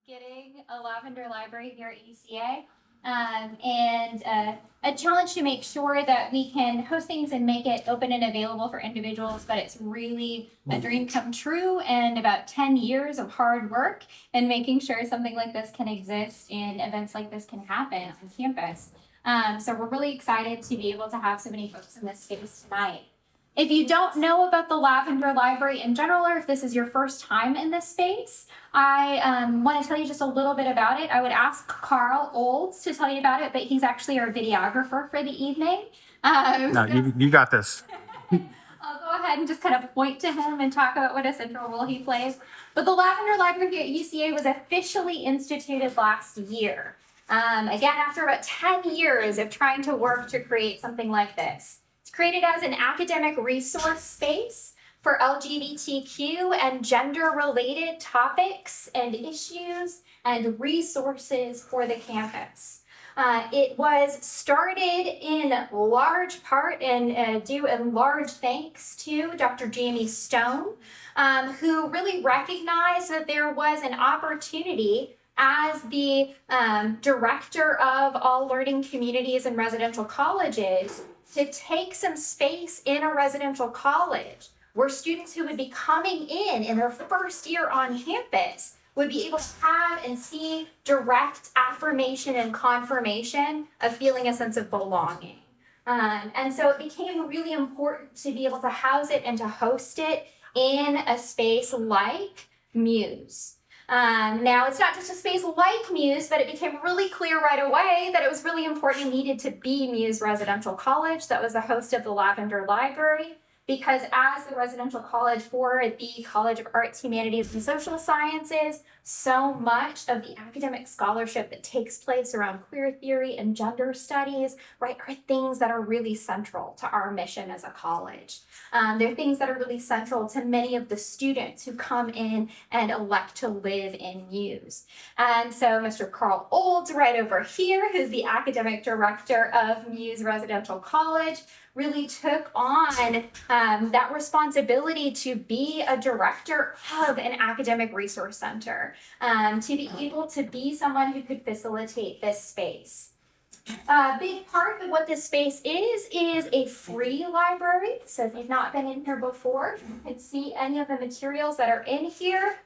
getting a Lavender library here at UCA, and a challenge to make sure that we can host things and make it open and available for individuals, but it's really a dream come true and about 10 years of hard work and making sure something like this can exist and events like this can happen on campus. So we're really excited to be able to have so many folks in this space tonight. If you don't know about the Lavender Library in general, or if this is your first time in this space, I want to tell you just a little bit about it. I would ask Carl Olds to tell you about it, but he's actually our videographer for the evening. You got this. I'll go ahead and just kind of point to him and talk about what a central role he plays. But the Lavender Library here at UCA was officially instituted last year. Again, after about 10 years of trying to work to create something like this. It's created as an academic resource space for LGBTQ and gender-related topics and issues and resources for the campus. It was started in large part and due in large thanks to Dr. Jamie Stone, who really recognized that there was an opportunity as the director of all learning communities and residential colleges to take some space in a residential college where students who would be coming in their first year on campus would be able to have and see direct affirmation and confirmation of feeling a sense of belonging. And so it became really important to be able to house it and to host it in a space like Muse. Now, it's not just a space like Muse, but it became really clear right away that it was really important and needed to be Muse Residential College that was the host of the Lavender Library, because as the residential college for the College of Arts, Humanities, and Social Sciences, so much of the academic scholarship that takes place around queer theory and gender studies, right, are things that are really central to our mission as a college. They're things that are really central to many of the students who come in and elect to live in Muse. And so Mr. Carl Olds, right over here, who's the academic director of Muse Residential College, really took on that responsibility to be a director of an academic resource center, to be able to be someone who could facilitate this space. A big part of what this space is a free library. So if you've not been in here before, you can see any of the materials that are in here.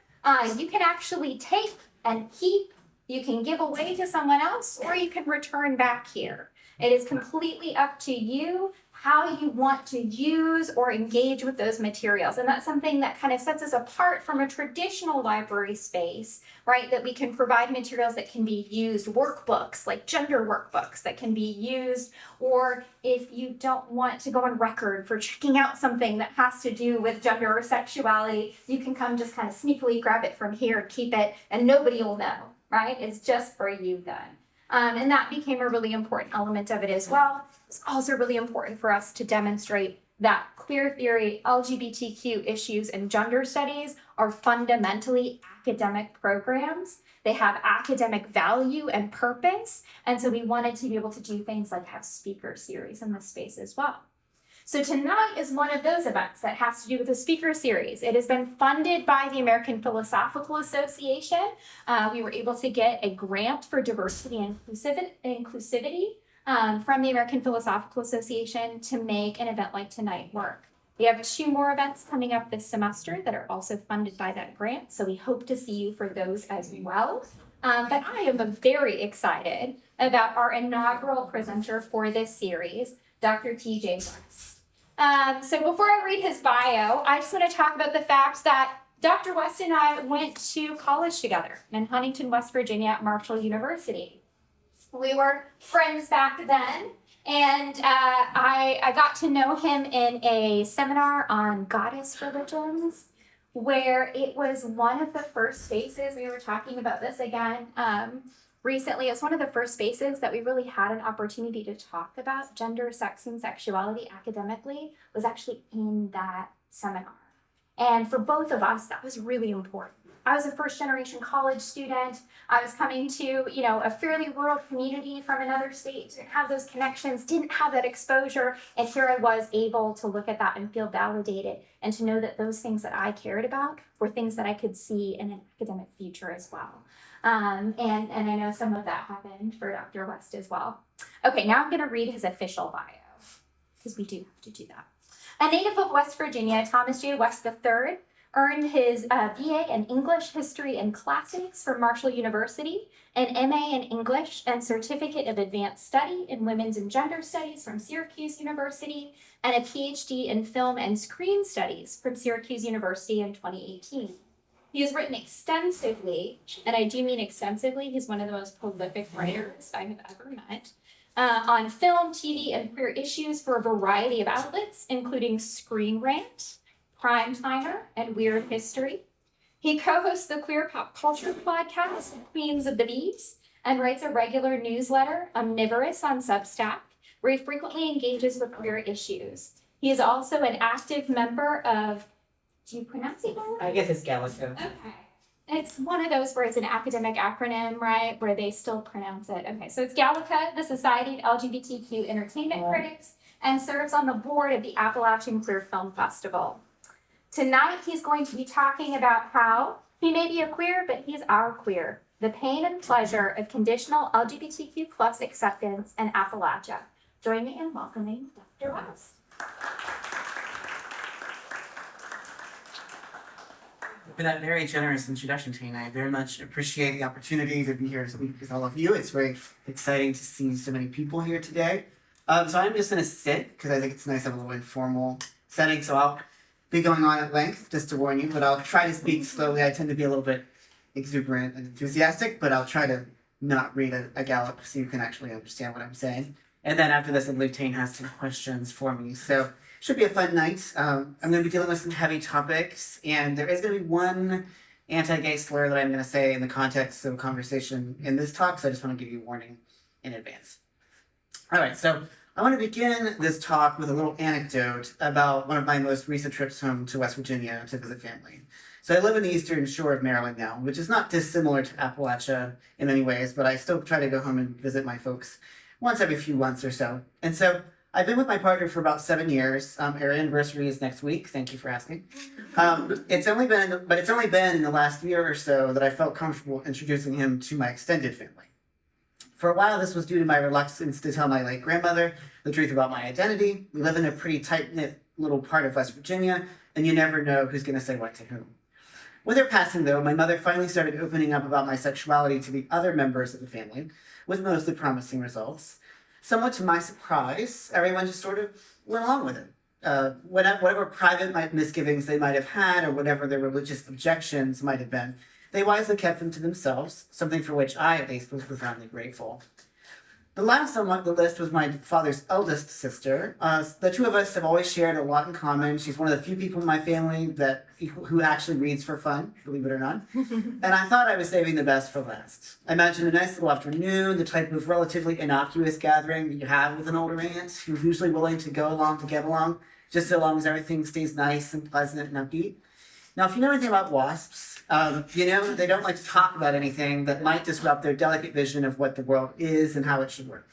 You can actually take and keep, you can give away to someone else, or you can return back here. It is completely up to you how you want to use or engage with those materials. And that's something that kind of sets us apart from a traditional library space, right? That we can provide materials that can be used, workbooks, like gender workbooks that can be used, or if you don't want to go on record for checking out something that has to do with gender or sexuality, you can come just kind of sneakily grab it from here, keep it, and nobody will know, right? It's just for you then. And that became a really important element of it as well. It's also really important for us to demonstrate that queer theory, LGBTQ issues, and gender studies are fundamentally academic programs. They have academic value and purpose. And so we wanted to be able to do things like have speaker series in this space as well. So tonight is one of those events that has to do with the speaker series. It has been funded by the American Philosophical Association. We were able to get a grant for diversity and inclusivity from the American Philosophical Association to make an event like tonight work. We have 2 more events coming up this semester that are also funded by that grant, so we hope to see you for those as well. But I am very excited about our inaugural presenter for this series, Dr. T.J. West. So before I read his bio, I just want to talk about the fact that Dr. West and I went to college together in Huntington, West Virginia at Marshall University. We were friends back then, and I got to know him in a seminar on goddess religions, where it was one of the first spaces, we were talking about this again recently, it was one of the first spaces that we really had an opportunity to talk about gender, sex, and sexuality academically, was actually in that seminar. And for both of us, that was really important. I was a first-generation college student. I was coming to, a fairly rural community from another state, didn't have those connections, didn't have that exposure, and here I was able to look at that and feel validated, and to know that those things that I cared about were things that I could see in an academic future as well. And I know some of that happened for Dr. West as well. Okay, now I'm going to read his official bio, because we do have to do that. A native of West Virginia, Thomas J. West III earned his BA in English, History, and Classics from Marshall University, an MA in English and Certificate of Advanced Study in Women's and Gender Studies from Syracuse University, and a PhD in Film and Screen Studies from Syracuse University in 2018. He has written extensively, and I do mean extensively, he's one of the most prolific writers I have ever met, on film, TV, and queer issues for a variety of outlets, including Screen Rant, Prime Timer, and Weird History. He co-hosts the queer pop culture podcast, Queens of the Bees, and writes a regular newsletter, Omnivorous, on Substack, where he frequently engages with queer issues. He is also an active member of, do you pronounce it right? I guess it's Gallica. Okay. It's one of those where it's an academic acronym, right? Where they still pronounce it. Okay, so it's Gallica, the Society of LGBTQ Entertainment Critics, and serves on the board of the Appalachian Queer Film Festival. Tonight, he's going to be talking about how he may be a queer, but he's our queer. The pain and pleasure of conditional LGBTQ plus acceptance in Appalachia. Join me in welcoming Dr. West. For that very generous introduction, Tina, I very much appreciate the opportunity to be here to speak with all of you. It's very exciting to see so many people here today. So I'm just going to sit because I think it's nice to have a little informal setting. So I'll be going on at length, just to warn you, but I'll try to speak slowly. I tend to be a little bit exuberant and enthusiastic, but I'll try to not read a gallop so you can actually understand what I'm saying. And then after this, I believe Tane has some questions for me. So should be a fun night. I'm going to be dealing with some heavy topics, and there is going to be one anti-gay slur that I'm going to say in the context of a conversation in this talk, so I just want to give you a warning in advance. All right, so I want to begin this talk with a little anecdote about one of my most recent trips home to West Virginia to visit family. So I live in the eastern shore of Maryland now, which is not dissimilar to Appalachia in many ways, but I still try to go home and visit my folks once every few months or so. And so I've been with my partner for about 7 years. Our anniversary is next week. Thank you for asking. It's only been in the last year or so that I felt comfortable introducing him to my extended family. For a while, this was due to my reluctance to tell my late grandmother the truth about my identity. We live in a pretty tight-knit little part of West Virginia, and you never know who's going to say what to whom. With her passing, though, my mother finally started opening up about my sexuality to the other members of the family, with mostly promising results. Somewhat to my surprise, everyone just sort of went along with it. Whatever private misgivings they might have had, or whatever their religious objections might have been, they wisely kept them to themselves, something for which I, at least, was profoundly grateful. The last on the list was my father's eldest sister. The two of us have always shared a lot in common. She's one of the few people in my family who actually reads for fun, believe it or not. And I thought I was saving the best for last. I imagined a nice little afternoon, the type of relatively innocuous gathering that you have with an older aunt who's usually willing to go along to get along, just so long as everything stays nice and pleasant and upbeat. Now, if you know anything about WASPs, you know they don't like to talk about anything that might disrupt their delicate vision of what the world is and how it should work.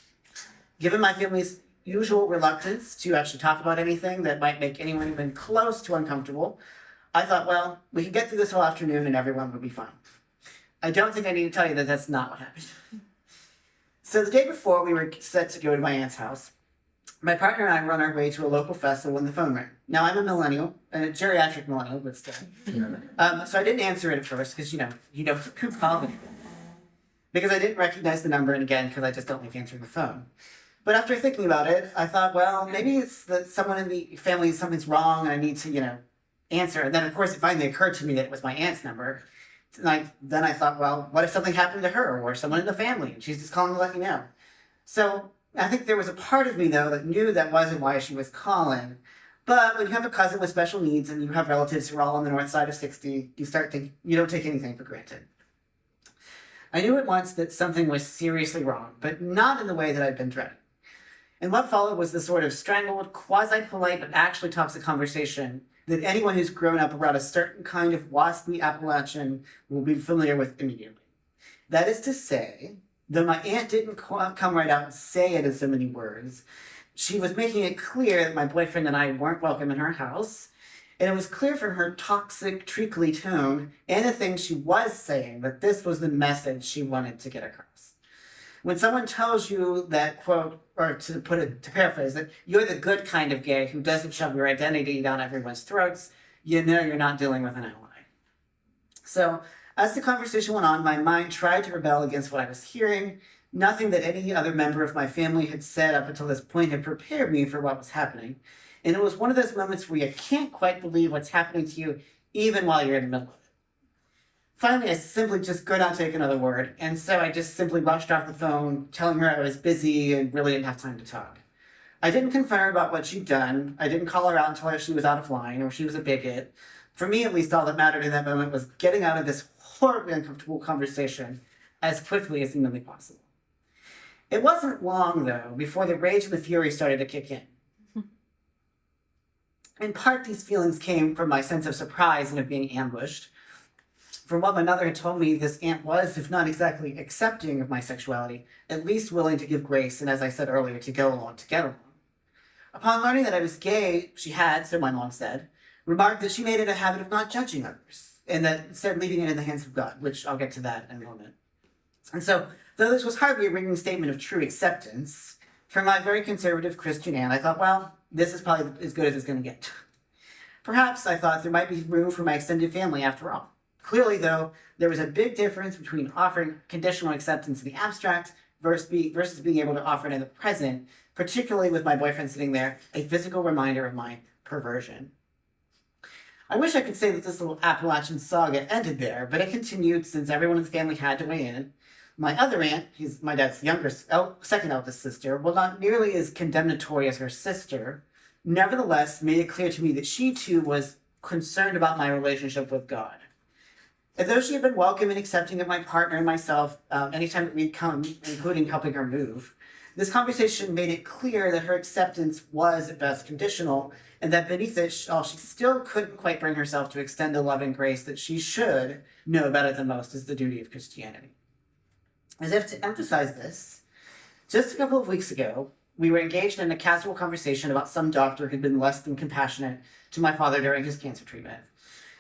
Given my family's usual reluctance to actually talk about anything that might make anyone even close to uncomfortable, I thought, well, we could get through this whole afternoon and everyone would be fine. I don't think I need to tell you that that's not what happened. So the day before we were set to go to my aunt's house, my partner and I were on our way to a local festival when the phone rang. Now, I'm a millennial, a geriatric millennial, but still. So I didn't answer it at first because, who called me? Because I didn't recognize the number, and again, because I just don't like answering the phone. But after thinking about it, I thought, well, maybe it's that someone in the family, something's wrong, and I need to, answer. And then, of course, it finally occurred to me that it was my aunt's number. Then I thought, well, what if something happened to her or someone in the family, and she's just calling to let me know? So I think there was a part of me, though, that knew that wasn't why she was calling. But when you have a cousin with special needs and you have relatives who are all on the north side of 60, you don't take anything for granted. I knew at once that something was seriously wrong, but not in the way that I'd been dreading. And what followed was the sort of strangled, quasi-polite, but actually toxic conversation that anyone who's grown up around a certain kind of waspy Appalachian will be familiar with immediately. That is to say, though my aunt didn't come right out and say it in so many words, she was making it clear that my boyfriend and I weren't welcome in her house, And it was clear from her toxic, treacly tone and the things she was saying that this was the message she wanted to get across. When someone tells you that, quote, or to paraphrase it, you're the good kind of gay who doesn't shove your identity down everyone's throats, you know you're not dealing with an ally. So, as the conversation went on, my mind tried to rebel against what I was hearing. Nothing that any other member of my family had said up until this point had prepared me for what was happening. And it was one of those moments where you can't quite believe what's happening to you, even while you're in the middle of it. Finally, I simply just could not take another word, and so I just simply rushed off the phone, telling her I was busy and really didn't have time to talk. I didn't confront her about what she'd done. I didn't call her out until she was out of line or she was a bigot. For me, at least, all that mattered in that moment was getting out of this horribly uncomfortable conversation as quickly as humanly possible. It wasn't long, though, before the rage and the fury started to kick in. In part, these feelings came from my sense of surprise and of being ambushed. From what my mother had told me, this aunt was, if not exactly accepting of my sexuality, at least willing to give grace and, as I said earlier, to go along to get along. Upon learning that I was gay, she had, so my mom said, remarked that she made it a habit of not judging others, and that instead leaving it in the hands of God, which I'll get to that in a moment. And so, though this was hardly a ringing statement of true acceptance, for my very conservative Christian aunt, I thought, well, this is probably as good as it's going to get. Perhaps, I thought, there might be room for my extended family after all. Clearly, though, there was a big difference between offering conditional acceptance in the abstract versus being able to offer it in the present, particularly with my boyfriend sitting there, a physical reminder of my perversion. I wish I could say that this little Appalachian saga ended there, but it continued since everyone in the family had to weigh in. My other aunt, who's my dad's second eldest sister, while not nearly as condemnatory as her sister, nevertheless made it clear to me that she too was concerned about my relationship with God. And though she had been welcome and accepting of my partner and myself anytime that we'd come, including helping her move, this conversation made it clear that her acceptance was at best conditional, and that beneath it all, she still couldn't quite bring herself to extend the love and grace that she should know better than most is the duty of Christianity. As if to emphasize this, just a couple of weeks ago, we were engaged in a casual conversation about some doctor who'd been less than compassionate to my father during his cancer treatment.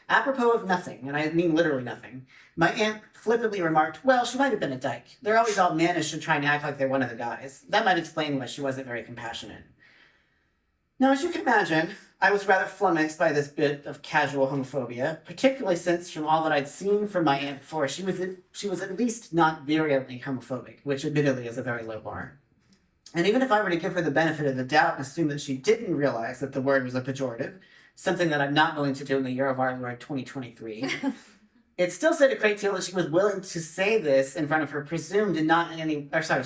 Apropos of nothing, and I mean literally nothing, my aunt flippantly remarked, well, she might have been a dyke. They're always all mannish and trying to act like they're one of the guys. That might explain why she wasn't very compassionate. Now, as you can imagine, I was rather flummoxed by this bit of casual homophobia, particularly since from all that I'd seen from my aunt before, she was at least not virulently homophobic, which admittedly is a very low bar. And even if I were to give her the benefit of the doubt and assume that she didn't realize that the word was a pejorative, something that I'm not willing to do in the year of our Lord 2023, it still said a great deal that she was willing to say this in front of her presumed and not in any, or sorry,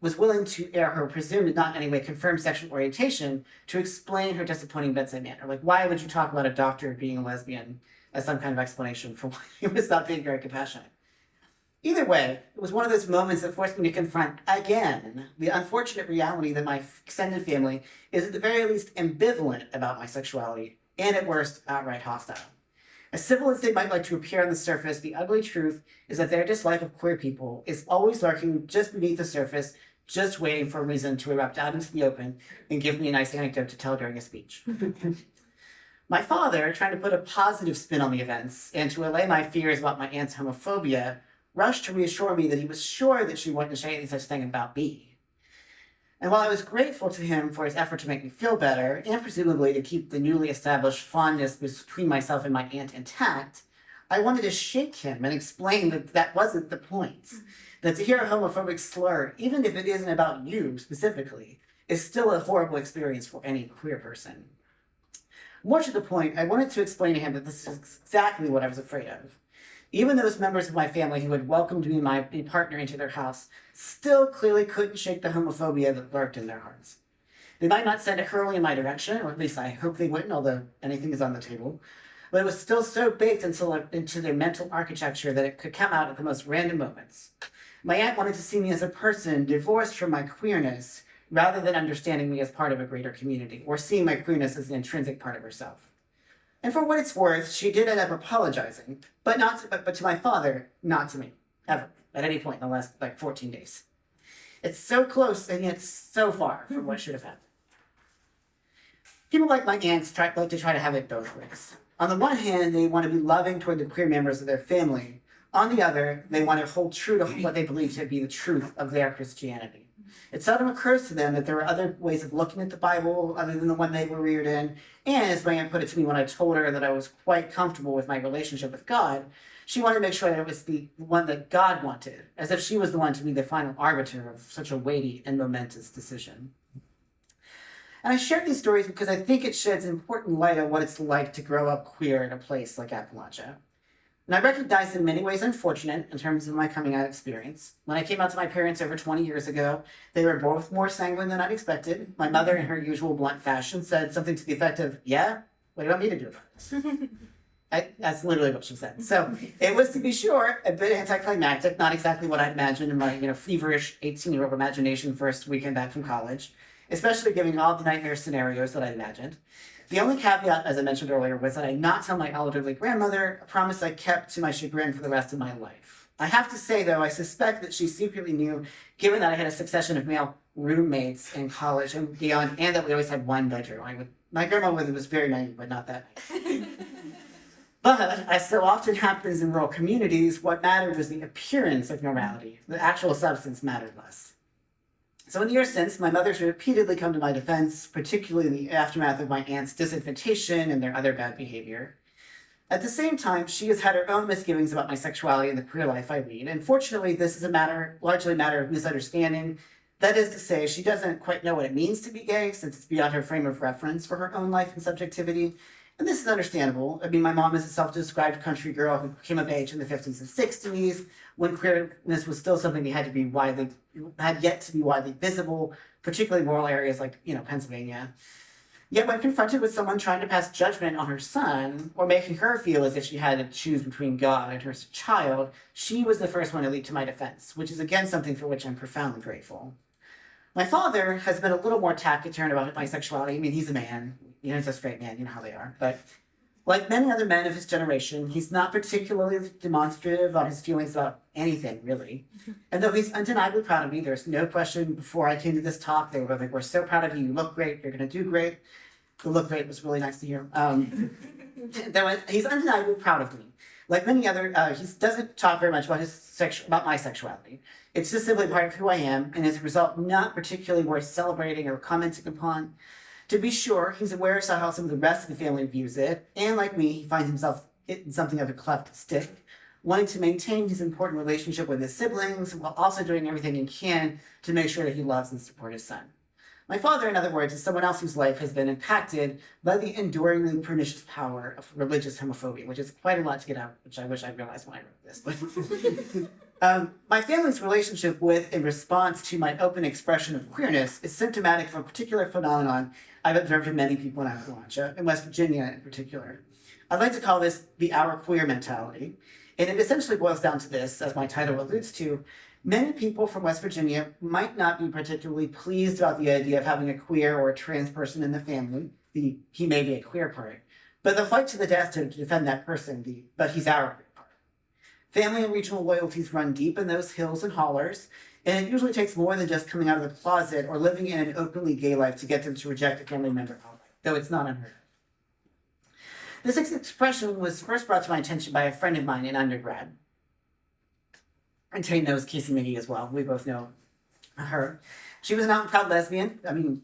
was willing to air her presumed and not in any way confirmed sexual orientation to explain her disappointing bedside manner. Like, why would you talk about a doctor being a lesbian as some kind of explanation for why he was not being very compassionate? Either way, it was one of those moments that forced me to confront, again, the unfortunate reality that my extended family is at the very least ambivalent about my sexuality, and at worst, outright hostile. As civil as they might like to appear on the surface, the ugly truth is that their dislike of queer people is always lurking just beneath the surface, just waiting for a reason to erupt out into the open and give me a nice anecdote to tell during a speech. My father, trying to put a positive spin on the events and to allay my fears about my aunt's homophobia, rushed to reassure me that he was sure that she wouldn't say any such thing about me. And while I was grateful to him for his effort to make me feel better, and presumably to keep the newly established fondness between myself and my aunt intact, I wanted to shake him and explain that that wasn't the point. That to hear a homophobic slur, even if it isn't about you specifically, is still a horrible experience for any queer person. More to the point, I wanted to explain to him that this is exactly what I was afraid of. Even those members of my family who had welcomed me and my partner into their house still clearly couldn't shake the homophobia that lurked in their hearts. They might not send it hurling in my direction, or at least I hope they wouldn't, although anything is on the table, but it was still so baked into their mental architecture that it could come out at the most random moments. My aunt wanted to see me as a person divorced from my queerness, rather than understanding me as part of a greater community, or seeing my queerness as an intrinsic part of herself. And for what it's worth, she did end up apologizing, but to my father, not to me, ever, at any point in the last 14 days. It's so close and yet so far from what should have happened. People like my aunts like to try to have it both ways. On the one hand, they want to be loving toward the queer members of their family. On the other, they want to hold true to what they believe to be the truth of their Christianity. It seldom occurs to them that there are other ways of looking at the Bible other than the one they were reared in. And as my aunt put it to me when I told her that I was quite comfortable with my relationship with God, she wanted to make sure that it was the one that God wanted, as if she was the one to be the final arbiter of such a weighty and momentous decision. And I share these stories because I think it sheds important light on what it's like to grow up queer in a place like Appalachia. And I recognize in many ways I'm fortunate in terms of my coming out experience. When I came out to my parents over 20 years ago, they were both more sanguine than I'd expected. My mother, in her usual blunt fashion, said something to the effect of, "Yeah, what do you want me to do about this?" That's literally what she said. So it was, to be sure, a bit anticlimactic, not exactly what I imagined in my feverish 18-year-old imagination first weekend back from college, especially given all the nightmare scenarios that I imagined. The only caveat, as I mentioned earlier, was that I not tell my elderly grandmother, a promise I kept to my chagrin for the rest of my life. I have to say, though, I suspect that she secretly knew, given that I had a succession of male roommates in college and beyond, and that we always had one bedroom. My grandmother was very naive, but not that nice. But, as so often happens in rural communities, what mattered was the appearance of normality. The actual substance mattered less. So in the years since, my mother's repeatedly come to my defense, particularly in the aftermath of my aunt's disinvitation and their other bad behavior. At the same time, she has had her own misgivings about my sexuality and the queer life I lead, and fortunately, this is largely a matter of misunderstanding. That is to say, she doesn't quite know what it means to be gay, since it's beyond her frame of reference for her own life and subjectivity. And this is understandable. I mean, my mom is a self-described country girl who came of age in the 50s and 60s, when queerness was still something that had yet to be widely visible, particularly in rural areas like, Pennsylvania. Yet when confronted with someone trying to pass judgment on her son, or making her feel as if she had to choose between God and her child, she was the first one to leap to my defense, which is again something for which I'm profoundly grateful. My father has been a little more taciturn about my sexuality. I mean, he's a man. He's a straight man, you know how they are. But like many other men of his generation, he's not particularly demonstrative on his feelings about anything, really. And though he's undeniably proud of me, there's no question before I came to this talk, they were like, "We're so proud of you. You look great. You're going to do great." The look great was really nice to hear. He's undeniably proud of me. Like many other, he doesn't talk very much about my sexuality. It's just simply part of who I am, and as a result, not particularly worth celebrating or commenting upon. To be sure, he's aware of how some of the rest of the family views it, and like me, he finds himself in something of a cleft stick, wanting to maintain his important relationship with his siblings, while also doing everything he can to make sure that he loves and supports his son. My father, in other words, is someone else whose life has been impacted by the enduringly pernicious power of religious homophobia, which is quite a lot to get out, which I wish I realized when I wrote this. But my family's relationship with and response to my open expression of queerness is symptomatic of a particular phenomenon I've observed in many people in Appalachia, in West Virginia in particular. I'd like to call this the our queer mentality, and it essentially boils down to this, as my title alludes to. Many people from West Virginia might not be particularly pleased about the idea of having a queer or a trans person in the family, he may be a queer part, but they'll fight to the death to defend that person, but he's our queer part. Family and regional loyalties run deep in those hills and hollers, and it usually takes more than just coming out of the closet or living in an openly gay life to get them to reject a family member outright, though it's not unheard of. This expression was first brought to my attention by a friend of mine in undergrad. And Tay knows Casey McGee as well. We both know her. She was an out and proud lesbian. I mean,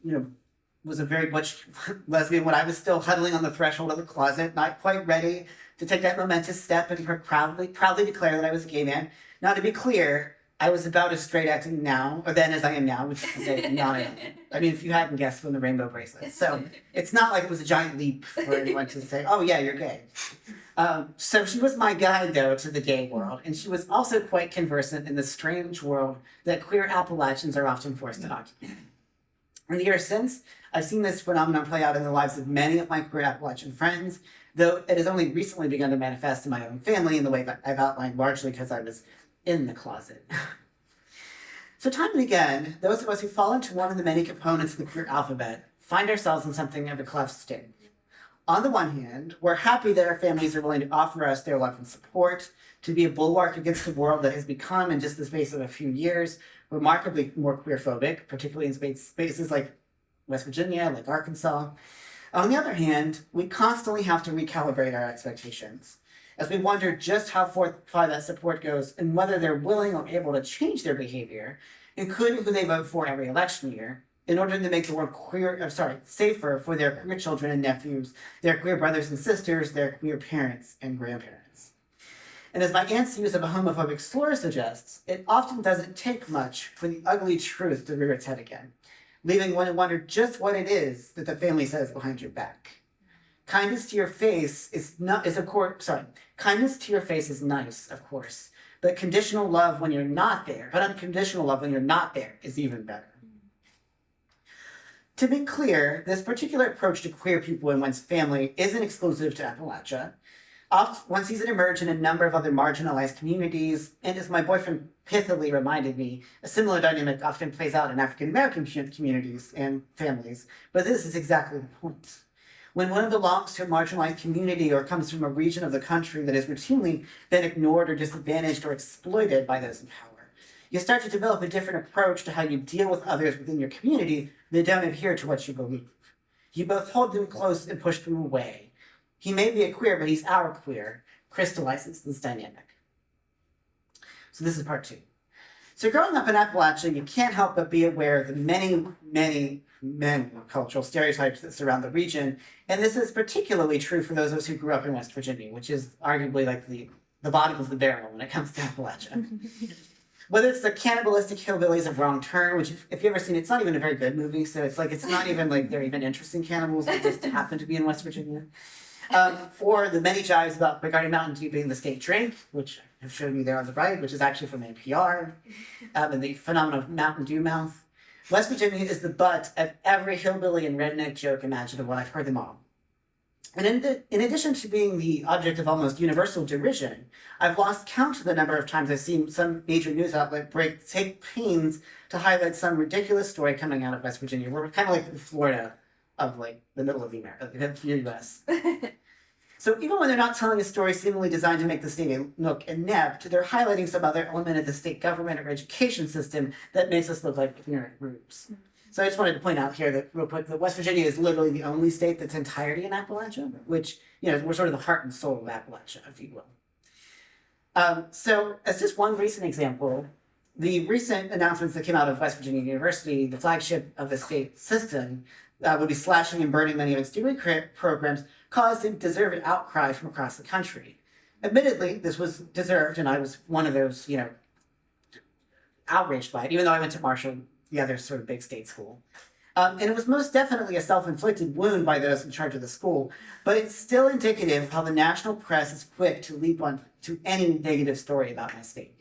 was a very butch lesbian when I was still huddling on the threshold of the closet, not quite ready to take that momentous step and proudly declare that I was a gay man. Now, to be clear, I was about as straight acting now, or then as I am now, which is to say, not at all. I mean, if you hadn't guessed from the rainbow bracelet. So it's not like it was a giant leap for anyone to say, "Oh yeah, you're gay." So she was my guide, though, to the gay world, and she was also quite conversant in the strange world that queer Appalachians are often forced to occupy. In the years since, I've seen this phenomenon play out in the lives of many of my queer Appalachian friends, though it has only recently begun to manifest in my own family in the way that I've outlined, largely because I was in the closet. So time and again, those of us who fall into one of the many components of the queer alphabet find ourselves in something of a cleft stick. On the one hand, we're happy that our families are willing to offer us their love and support, to be a bulwark against a world that has become, in just the space of a few years, remarkably more queer-phobic, particularly in spaces like West Virginia, like Arkansas. On the other hand, we constantly have to recalibrate our expectations as we wonder just how far that support goes and whether they're willing or able to change their behavior, including who they vote for every election year, in order to make the world safer for their queer children and nephews, their queer brothers and sisters, their queer parents and grandparents. And as my aunt's use of a homophobic slur suggests, it often doesn't take much for the ugly truth to rear its head again, leaving one to wonder just what it is that the family says behind your back. Kindness to your face is kindness to your face is nice, of course, but conditional love when you're not there, but unconditional love when you're not there is even better. To be clear, this particular approach to queer people and one's family isn't exclusive to Appalachia. One sees it emerge in a number of other marginalized communities, and as my boyfriend pithily reminded me, a similar dynamic often plays out in African American communities and families, but this is exactly the point. When one belongs to a marginalized community or comes from a region of the country that has routinely been ignored or disadvantaged or exploited by those in power, you start to develop a different approach to how you deal with others within your community that don't adhere to what you believe. You both hold them close and push them away. He may be a queer, but he's our queer, crystallizes this dynamic. So this is part 2. So growing up in Appalachia, you can't help but be aware of the many cultural stereotypes that surround the region. And this is particularly true for those of us who grew up in West Virginia, which is arguably like the bottom of the barrel when it comes to Appalachia. Whether it's the cannibalistic hillbillies of Wrong Turn, which if you've ever seen it, it's not even a very good movie, so it's not even like they're even interesting cannibals, they just happen to be in West Virginia. Or the many jives regarding Mountain Dew being the state drink, which I've shown you there on the right, which is actually from NPR, and the phenomenon of Mountain Dew mouth. West Virginia is the butt of every hillbilly and redneck joke imaginable. I've heard them all. And in addition to being the object of almost universal derision, I've lost count of the number of times I've seen some major news outlet take pains to highlight some ridiculous story coming out of West Virginia. We're kind of like the Florida of like the middle of the U.S. So even when they're not telling a story seemingly designed to make the state look inept, they're highlighting some other element of the state government or education system that makes us look like ignorant groups. So I just wanted to point out here that real quick, that West Virginia is literally the only state that's entirety in Appalachia, which, we're sort of the heart and soul of Appalachia, if you will. So as just one recent example, the recent announcements that came out of West Virginia University, the flagship of the state system, would be slashing and burning many of its degree programs, caused a deserved outcry from across the country. Admittedly, this was deserved, and I was one of those, outraged by it, even though I went to Marshall, the other sort of big state school. And it was most definitely a self-inflicted wound by those in charge of the school, but it's still indicative of how the national press is quick to leap on to any negative story about my state.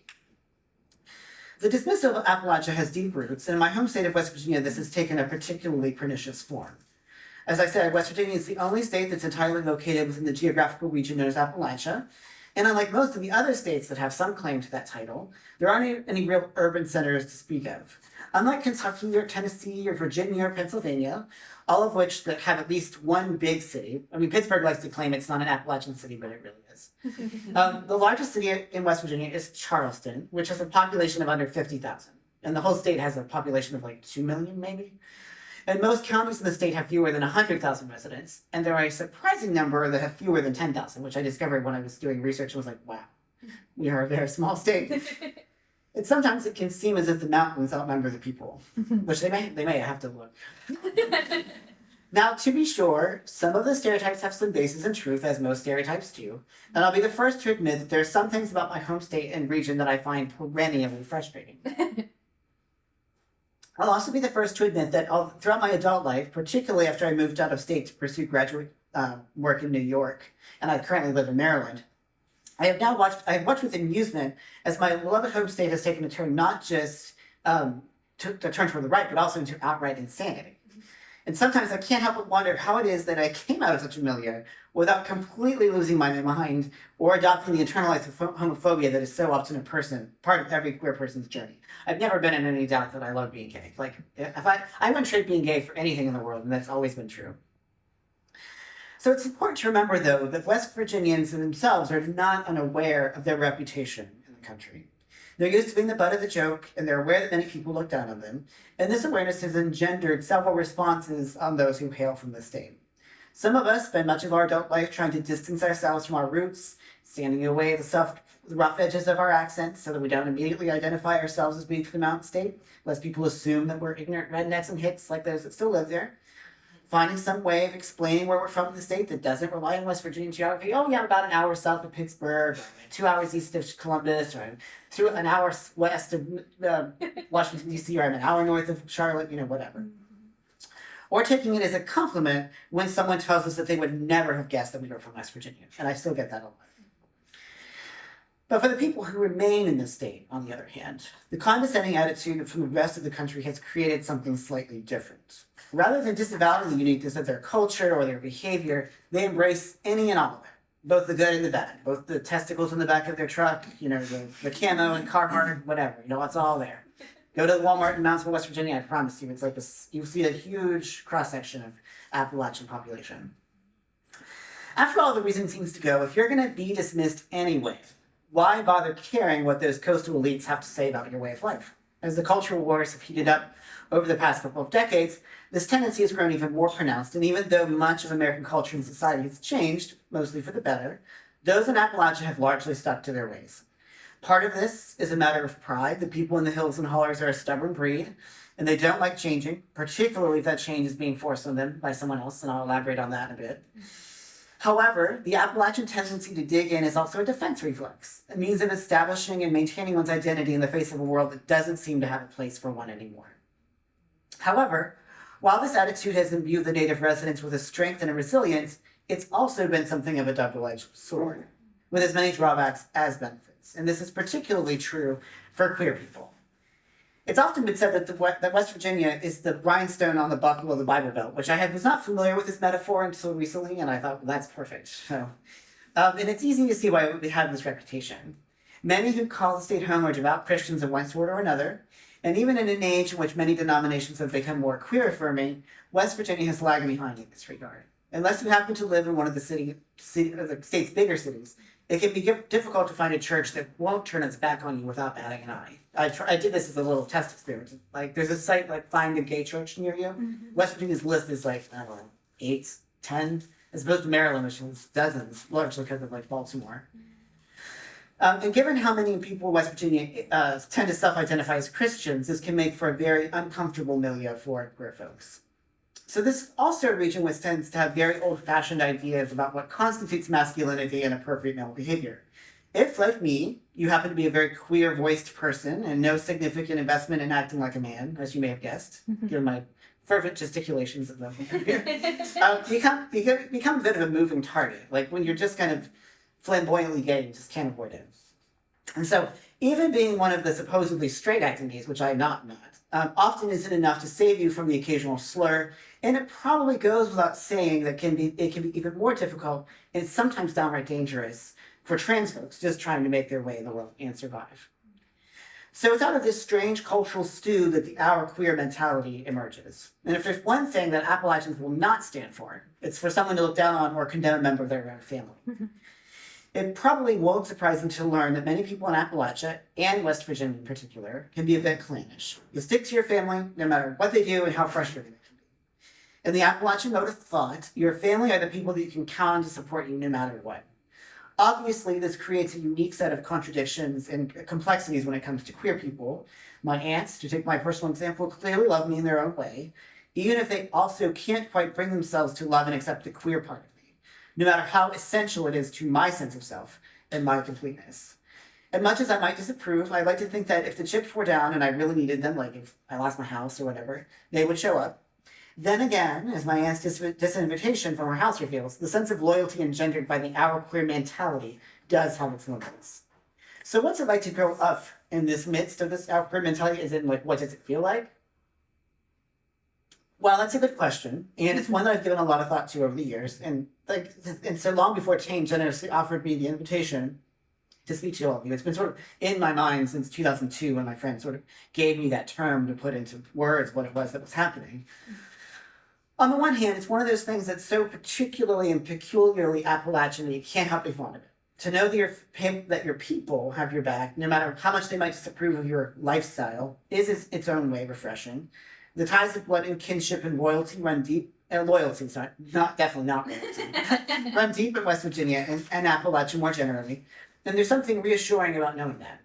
The dismissal of Appalachia has deep roots, and in my home state of West Virginia, this has taken a particularly pernicious form. As I said, West Virginia is the only state that's entirely located within the geographical region known as Appalachia, and unlike most of the other states that have some claim to that title, there aren't any real urban centers to speak of. Unlike Kentucky or Tennessee or Virginia or Pennsylvania, all of which that have at least one big city. I mean, Pittsburgh likes to claim it's not an Appalachian city, but it really is. The largest city in West Virginia is Charleston, which has a population of under 50,000. And the whole state has a population of like 2 million, maybe. And most counties in the state have fewer than 100,000 residents. And there are a surprising number that have fewer than 10,000, which I discovered when I was doing research and was like, wow, we are a very small state. And sometimes it can seem as if the mountains outnumber the people, which they may have to look. Now, to be sure, some of the stereotypes have some basis in truth, as most stereotypes do, and I'll be the first to admit that there are some things about my home state and region that I find perennially frustrating. I'll also be the first to admit that throughout my adult life, particularly after I moved out of state to pursue graduate work in New York, and I currently live in Maryland, I have watched with amusement as my beloved home state has taken a turn not just to turn toward the right, but also into outright insanity. And sometimes I can't help but wonder how it is that I came out of such a milieu without completely losing my mind or adopting the internalized homophobia that is so often part of every queer person's journey. I've never been in any doubt that I love being gay. Like, if I wouldn't trade being gay for anything in the world, and that's always been true. So it's important to remember, though, that West Virginians themselves are not unaware of their reputation in the country. They're used to being the butt of the joke, and they're aware that many people look down on them. And this awareness has engendered several responses on those who hail from the state. Some of us spend much of our adult life trying to distance ourselves from our roots, standing away the rough edges of our accents so that we don't immediately identify ourselves as being from the mountain state, lest people assume that we're ignorant rednecks and hicks like those that still live there. Finding some way of explaining where we're from in the state that doesn't rely on West Virginia geography. Oh, yeah, I'm about an hour south of Pittsburgh, 2 hours east of Columbus, or through an hour west of Washington, D.C., or I'm an hour north of Charlotte, whatever. Or taking it as a compliment when someone tells us that they would never have guessed that we were from West Virginia. And I still get that a lot. But for the people who remain in the state, on the other hand, the condescending attitude from the rest of the country has created something slightly different. Rather than disavowing the uniqueness of their culture or their behavior, they embrace any and all of it, both the good and the bad, both the testicles in the back of their truck, the camo and Carhartt, whatever, it's all there. Go to Walmart in Moundsville, West Virginia, I promise you, it's like this, you see a huge cross-section of Appalachian population. After all, the reason seems to go, if you're going to be dismissed anyway, why bother caring what those coastal elites have to say about your way of life? As the cultural wars have heated up over the past couple of decades, this tendency has grown even more pronounced, and even though much of American culture and society has changed, mostly for the better, those in Appalachia have largely stuck to their ways. Part of this is a matter of pride. The people in the hills and hollers are a stubborn breed, and they don't like changing, particularly if that change is being forced on them by someone else, and I'll elaborate on that in a bit. However, the Appalachian tendency to dig in is also a defense reflex, a means of establishing and maintaining one's identity in the face of a world that doesn't seem to have a place for one anymore. However, while this attitude has imbued the native residents with a strength and a resilience, it's also been something of a double-edged sword, with as many drawbacks as benefits. And this is particularly true for queer people. It's often been said that West Virginia is the rhinestone on the buckle of the Bible Belt, which I was not familiar with this metaphor until recently, and I thought, well, that's perfect. So, and it's easy to see why we have this reputation. Many who call the state home are devout Christians of one sort or another, and even in an age in which many denominations have become more queer-affirming, West Virginia has lagged behind in this regard. Unless you happen to live in one of the state's bigger cities, it can be difficult to find a church that won't turn its back on you without batting an eye. I did this as a little test experiment. Like, there's a site like Find a Gay Church near you. Mm-hmm. West Virginia's list is like, I don't know, 8, 10, as opposed to Maryland, which has dozens, largely because of like Baltimore. And given how many people in West Virginia tend to self-identify as Christians, this can make for a very uncomfortable milieu for queer folks. So this is also a region which tends to have very old-fashioned ideas about what constitutes masculinity and appropriate male behavior. If, like me, you happen to be a very queer-voiced person and no significant investment in acting like a man, as you may have guessed, given my fervent gesticulations of them here, become a bit of a moving target. Like when you're just kind of flamboyantly gay, you just can't avoid it. And so even being one of the supposedly straight acting gays, which I'm not, often isn't enough to save you from the occasional slur, and it probably goes without saying that it can be even more difficult and sometimes downright dangerous for trans folks just trying to make their way in the world and survive. So it's out of this strange cultural stew that our queer mentality emerges. And if there's one thing that Appalachians will not stand for, it's for someone to look down on or condemn a member of their own family. Mm-hmm. It probably won't surprise them to learn that many people in Appalachia, and West Virginia in particular, can be a bit clannish. You stick to your family no matter what they do and how frustrating it can be. In the Appalachian mode of thought, your family are the people that you can count on to support you no matter what. Obviously, this creates a unique set of contradictions and complexities when it comes to queer people. My aunts, to take my personal example, clearly love me in their own way, even if they also can't quite bring themselves to love and accept the queer part of me, no matter how essential it is to my sense of self and my completeness. And much as I might disapprove, I like to think that if the chips were down and I really needed them, like if I lost my house or whatever, they would show up. Then again, as my aunt's disinvitation from her house reveals, the sense of loyalty engendered by the our queer mentality does have its limits. So what's it like to grow up in this midst of this our queer mentality? Is it like, what does it feel like? Well, that's a good question, and it's one that I've given a lot of thought to over the years. And so long before Tane generously offered me the invitation to speak to all of you, it's been sort of in my mind since 2002 when my friend sort of gave me that term to put into words what it was that was happening. On the one hand, it's one of those things that's so particularly and peculiarly Appalachian that you can't help but be fond of it. To know that your people have your back, no matter how much they might disapprove of your lifestyle, is its own way refreshing. The ties of blood and kinship and loyalty run deep loyalty, sorry, definitely not loyalty. Run deep in West Virginia and Appalachia more generally. And there's something reassuring about knowing that.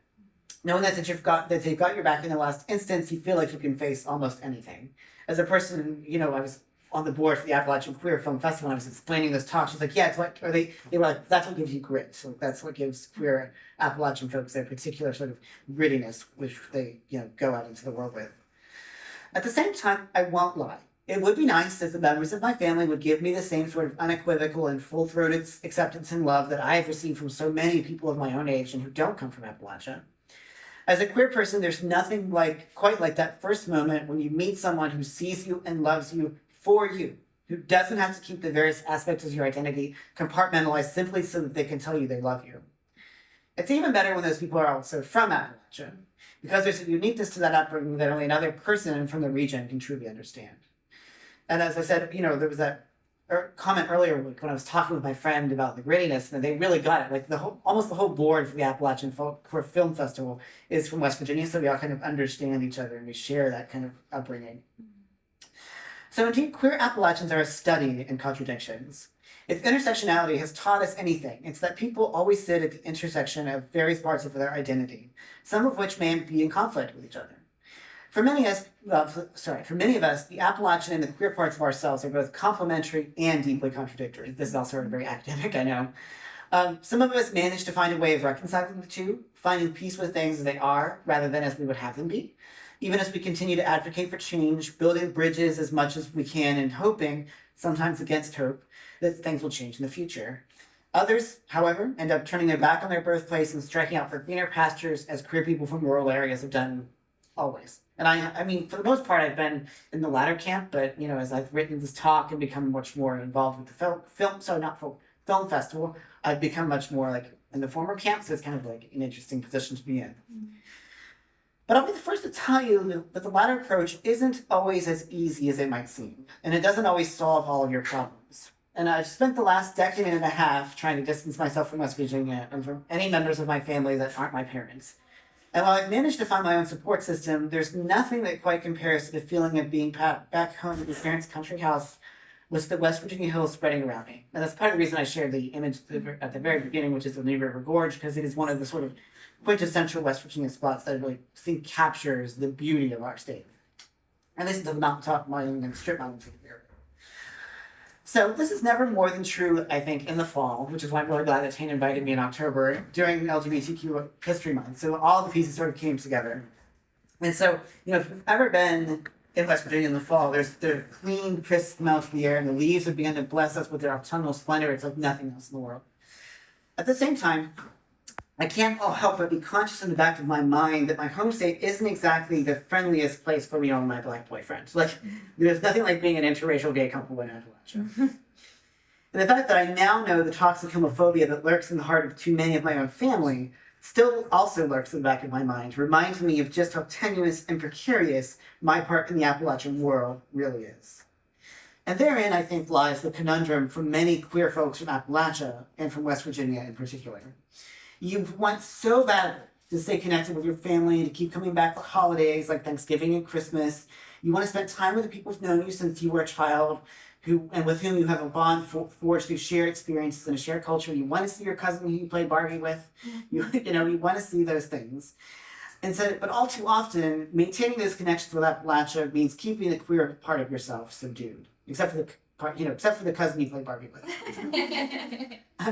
Knowing that they've got your back in the last instance, you feel like you can face almost anything. As a person, I was on the board for the Appalachian Queer Film Festival, and I was explaining this talk. She's like, yeah, it's what, or they were like, that's what gives you grit. So that's what gives queer Appalachian folks their particular sort of grittiness, which they, go out into the world with. At the same time, I won't lie. It would be nice if the members of my family would give me the same sort of unequivocal and full-throated acceptance and love that I have received from so many people of my own age and who don't come from Appalachia. As a queer person, there's nothing quite like that first moment when you meet someone who sees you and loves you for you, who doesn't have to keep the various aspects of your identity compartmentalized simply so that they can tell you they love you. It's even better when those people are also from Appalachia, because there's a uniqueness to that upbringing that only another person from the region can truly understand. And as I said, there was that comment earlier when I was talking with my friend about the grittiness, and they really got it. Like almost the whole board for the Appalachian Queer Film Festival is from West Virginia, so we all kind of understand each other and we share that kind of upbringing. So indeed, queer Appalachians are a study in contradictions. If intersectionality has taught us anything, it's that people always sit at the intersection of various parts of their identity, some of which may be in conflict with each other. For many of us, the Appalachian and the queer parts of ourselves are both complementary and deeply contradictory. This is all sort of very academic, I know. Some of us manage to find a way of reconciling the two, finding peace with things as they are, rather than as we would have them be. Even as we continue to advocate for change, building bridges as much as we can and hoping, sometimes against hope, that things will change in the future. Others, however, end up turning their back on their birthplace and striking out for greener pastures as queer people from rural areas have done always. And I mean, for the most part, I've been in the latter camp, but, as I've written this talk and become much more involved with the film festival, I've become much more in the former camp, so it's kind of an interesting position to be in. But I'll be the first to tell you that the latter approach isn't always as easy as it might seem, and it doesn't always solve all of your problems. And I've spent the last decade and a half trying to distance myself from West Virginia and from any members of my family that aren't my parents. And while I've managed to find my own support system, there's nothing that quite compares to the feeling of being back home in your parents' country house with the West Virginia hills spreading around me. And that's part of the reason I shared the image at the very beginning, which is the New River Gorge, because it is one of the sort of quintessential West Virginia spots that I really think captures the beauty of our state. And this is the mountaintop mining and strip mining area. So this is never more than true, I think, in the fall, which is why I'm really glad that Tane invited me in October during LGBTQ History Month. So all the pieces sort of came together. And so, if you've ever been in West Virginia in the fall, there's the clean, crisp smell of the air, and the leaves have begun to bless us with their autumnal splendor. It's like nothing else in the world. At the same time, I can't help but be conscious in the back of my mind that my home state isn't exactly the friendliest place for me and my Black boyfriends. There's nothing like being an interracial gay couple in Appalachia. And the fact that I now know the toxic homophobia that lurks in the heart of too many of my own family still also lurks in the back of my mind, reminding me of just how tenuous and precarious my part in the Appalachian world really is. And therein, I think, lies the conundrum for many queer folks from Appalachia and from West Virginia in particular. You want so bad to stay connected with your family, to keep coming back for holidays like Thanksgiving and Christmas. You want to spend time with the people who've known you since you were a child, and with whom you have a bond forged through shared experiences and a shared culture. You want to see your cousin who you played Barbie with. You want to see those things. And so, but all too often, maintaining those connections with Appalachia means keeping the queer part of yourself subdued, except for the cousin you played Barbie with.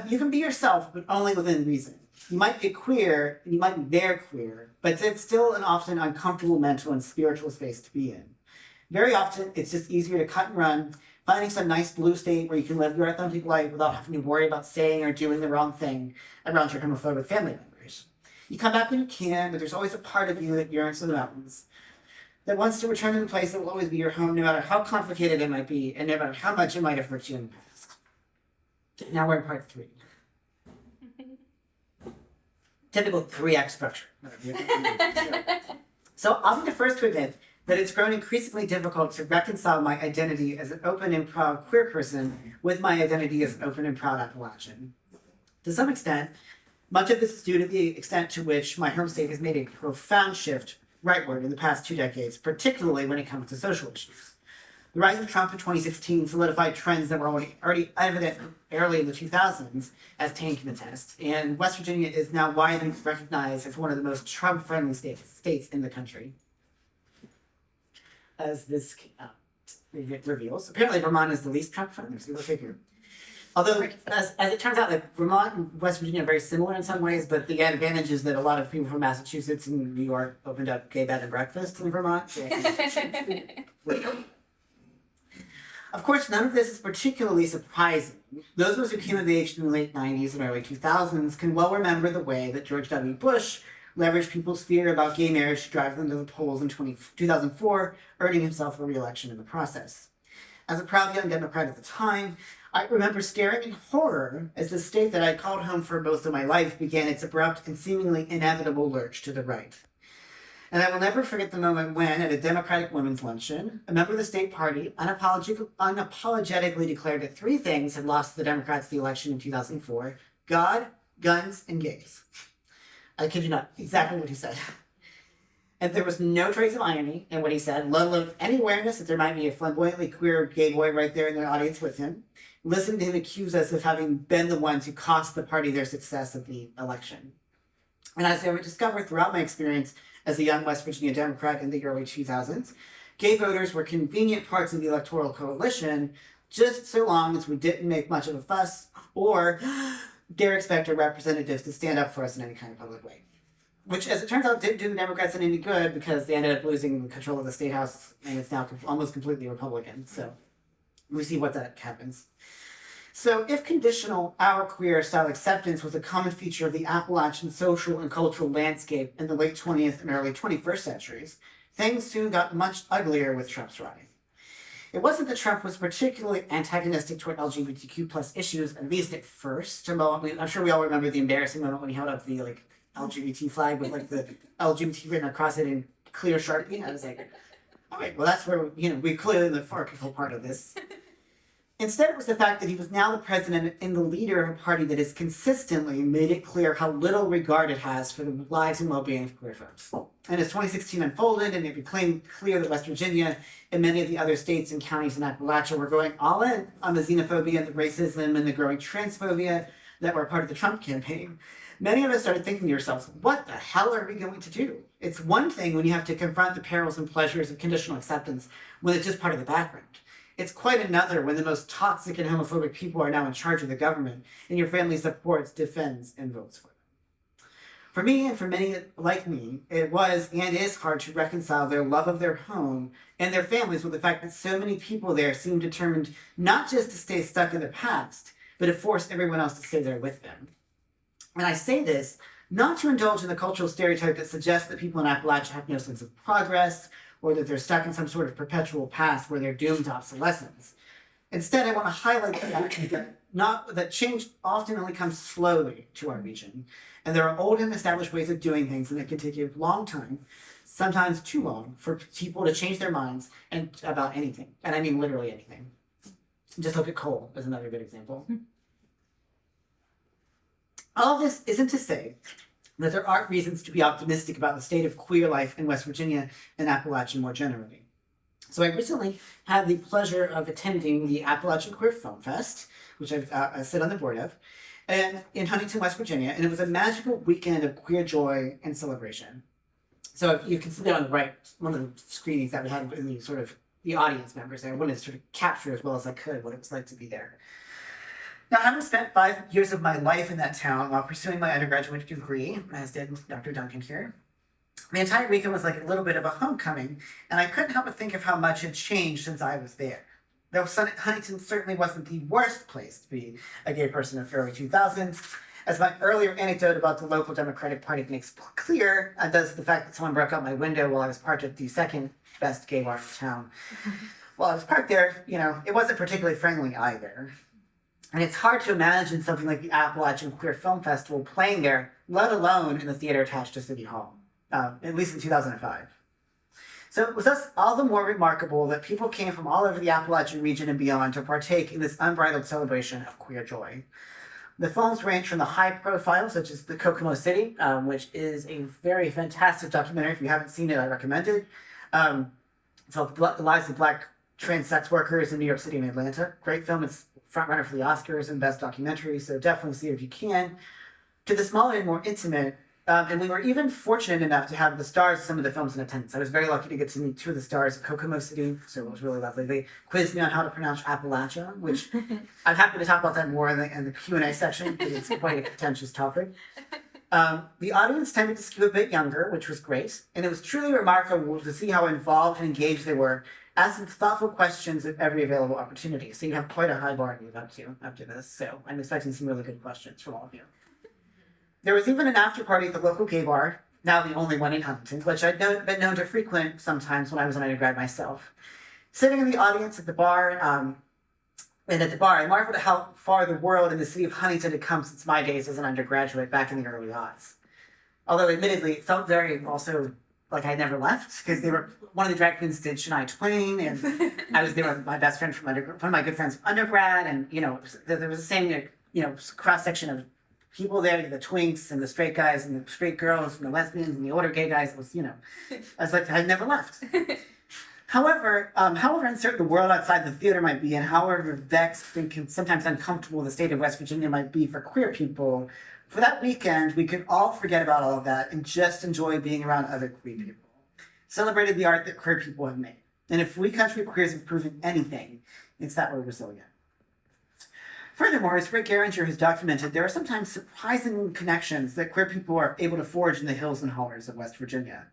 You can be yourself, but only within reason. You might be queer, and you might be very queer, but it's still an often uncomfortable mental and spiritual space to be in. Very often, it's just easier to cut and run, finding some nice blue state where you can live your authentic life without having to worry about saying or doing the wrong thing around your homophobic family members. You come back when you can, but there's always a part of you that yearns for the mountains, that wants to return to the place that will always be your home, no matter how complicated it might be, and no matter how much it might have hurt you in the past. Now we're in part 3. Typical 3-act structure. So I'll be the first to admit that it's grown increasingly difficult to reconcile my identity as an open and proud queer person with my identity as an open and proud Appalachian. To some extent, much of this is due to the extent to which my home state has made a profound shift rightward in the past 2 decades, particularly when it comes to social issues. The rise of Trump in 2016 solidified trends that were already evident early in the 2000s, as Tane can attest, and West Virginia is now widely recognized as one of the most Trump-friendly states in the country. As this reveals, apparently Vermont is the least Trump-friendly, so go figure. Although, as it turns out, like Vermont and West Virginia are very similar in some ways, but the advantage is that a lot of people from Massachusetts and New York opened up gay bed and breakfast in Vermont. So of course, none of this is particularly surprising. Those of us who came of age in the late 90s and early 2000s can well remember the way that George W. Bush leveraged people's fear about gay marriage to drive them to the polls in 2004, earning himself a re-election in the process. As a proud young Democrat at the time, I remember staring in horror as the state that I called home for most of my life began its abrupt and seemingly inevitable lurch to the right. And I will never forget the moment when, at a Democratic women's luncheon, a member of the state party unapologetically declared that three things had lost the Democrats the election in 2004: God, guns, and gays. I kid you not, exactly what he said. And there was no trace of irony in what he said, let alone any awareness that there might be a flamboyantly queer gay boy right there in the audience with him, listening to him accuse us of having been the ones who cost the party their success at the election. And as I would discover throughout my experience as a young West Virginia Democrat in the early 2000s, gay voters were convenient parts of the electoral coalition, just so long as we didn't make much of a fuss or dare expect our representatives to stand up for us in any kind of public way. Which, as it turns out, didn't do the Democrats any good because they ended up losing control of the state house and it's now almost completely Republican. So we see what that happens. So if conditional, our queer style acceptance was a common feature of the Appalachian social and cultural landscape in the late 20th and early 21st centuries, things soon got much uglier with Trump's rise. It wasn't that Trump was particularly antagonistic toward LGBTQ plus issues, at least at first. I'm sure we all remember the embarrassing moment when he held up the LGBT flag with the LGBT written across it in clear Sharpie. I was like, all right, well that's where we clearly the farcical part of this. Instead, it was the fact that he was now the president and the leader of a party that has consistently made it clear how little regard it has for the lives and well-being of queer folks. And as 2016 unfolded and it became clear that West Virginia and many of the other states and counties in Appalachia were going all in on the xenophobia, the racism, and the growing transphobia that were part of the Trump campaign, many of us started thinking to ourselves, what the hell are we going to do? It's one thing when you have to confront the perils and pleasures of conditional acceptance when it's just part of the background. It's quite another when the most toxic and homophobic people are now in charge of the government and your family supports, defends, and votes for them. For me and for many like me, it was and is hard to reconcile their love of their home and their families with the fact that so many people there seem determined not just to stay stuck in the past, but to force everyone else to stay there with them. And I say this not to indulge in the cultural stereotype that suggests that people in Appalachia have no sense of progress or that they're stuck in some sort of perpetual past where they're doomed to obsolescence. Instead, I want to highlight that change often only comes slowly to our region, and there are old and established ways of doing things, and it can take a long time, sometimes too long, for people to change their minds and about anything, and I mean literally anything. Just look at coal as another good example. All of this isn't to say that there aren't reasons to be optimistic about the state of queer life in West Virginia and Appalachia more generally. So I recently had the pleasure of attending the Appalachian Queer Film Fest, which I sit on the board of, and in Huntington, West Virginia, and it was a magical weekend of queer joy and celebration. So you can see that on the right, one of the screenings that we had in the sort of the audience members there. I wanted to sort of capture as well as I could what it was like to be there. Now, having spent 5 years of my life in that town while pursuing my undergraduate degree, as did Dr. Duncan here, the entire weekend was like a little bit of a homecoming, and I couldn't help but think of how much had changed since I was there. Though Huntington certainly wasn't the worst place to be a gay person in the early 2000s, as my earlier anecdote about the local Democratic Party makes clear, does the fact that someone broke out my window while I was parked at the second best gay bar in town. While I was parked there, it wasn't particularly friendly either. And it's hard to imagine something like the Appalachian Queer Film Festival playing there, let alone in the theater attached to City Hall, at least in 2005. So it was thus all the more remarkable that people came from all over the Appalachian region and beyond to partake in this unbridled celebration of queer joy. The films range from the high profile, such as The Kokomo City, which is a very fantastic documentary. If you haven't seen it, I recommend it. It's about the lives of Black trans sex workers in New York City and Atlanta. Great film. It's front runner for the Oscars and Best Documentary, so definitely see it if you can. To the smaller and more intimate, and we were even fortunate enough to have the stars of some of the films in attendance. I was very lucky to get to meet two of the stars of Kokomo City, so it was really lovely. They quizzed me on how to pronounce Appalachia, which I'm happy to talk about that more in the Q&A section, because it's quite a contentious topic. The audience tended to skew a bit younger, which was great, and it was truly remarkable to see how involved and engaged they were, asking thoughtful questions at every available opportunity. So you have quite a high bar to move up to after this, so I'm expecting some really good questions from all of you. There was even an after party at the local gay bar, now the only one in Huntington, which I'd been known to frequent sometimes when I was an undergrad myself. Sitting in the audience at the bar, I marveled at how far the world and the city of Huntington had come since my days as an undergraduate back in the early aughts. Although admittedly, it felt very also like I never left, because they were, one of the drag queens did Shania Twain, and I was there with my best friend from one of my good friends from undergrad, and there was the same cross section of people there, the twinks and the straight guys and the straight girls and the lesbians and the older gay guys. It was, I was like, I never left. However uncertain the world outside the theater might be, and however vexed and sometimes uncomfortable the state of West Virginia might be for queer people, for that weekend, we could all forget about all of that and just enjoy being around other queer people. Celebrated the art that queer people have made. And if we country queers have proven anything, it's that we're resilient. Furthermore, as Rick Geringer has documented, there are sometimes surprising connections that queer people are able to forge in the hills and hollers of West Virginia.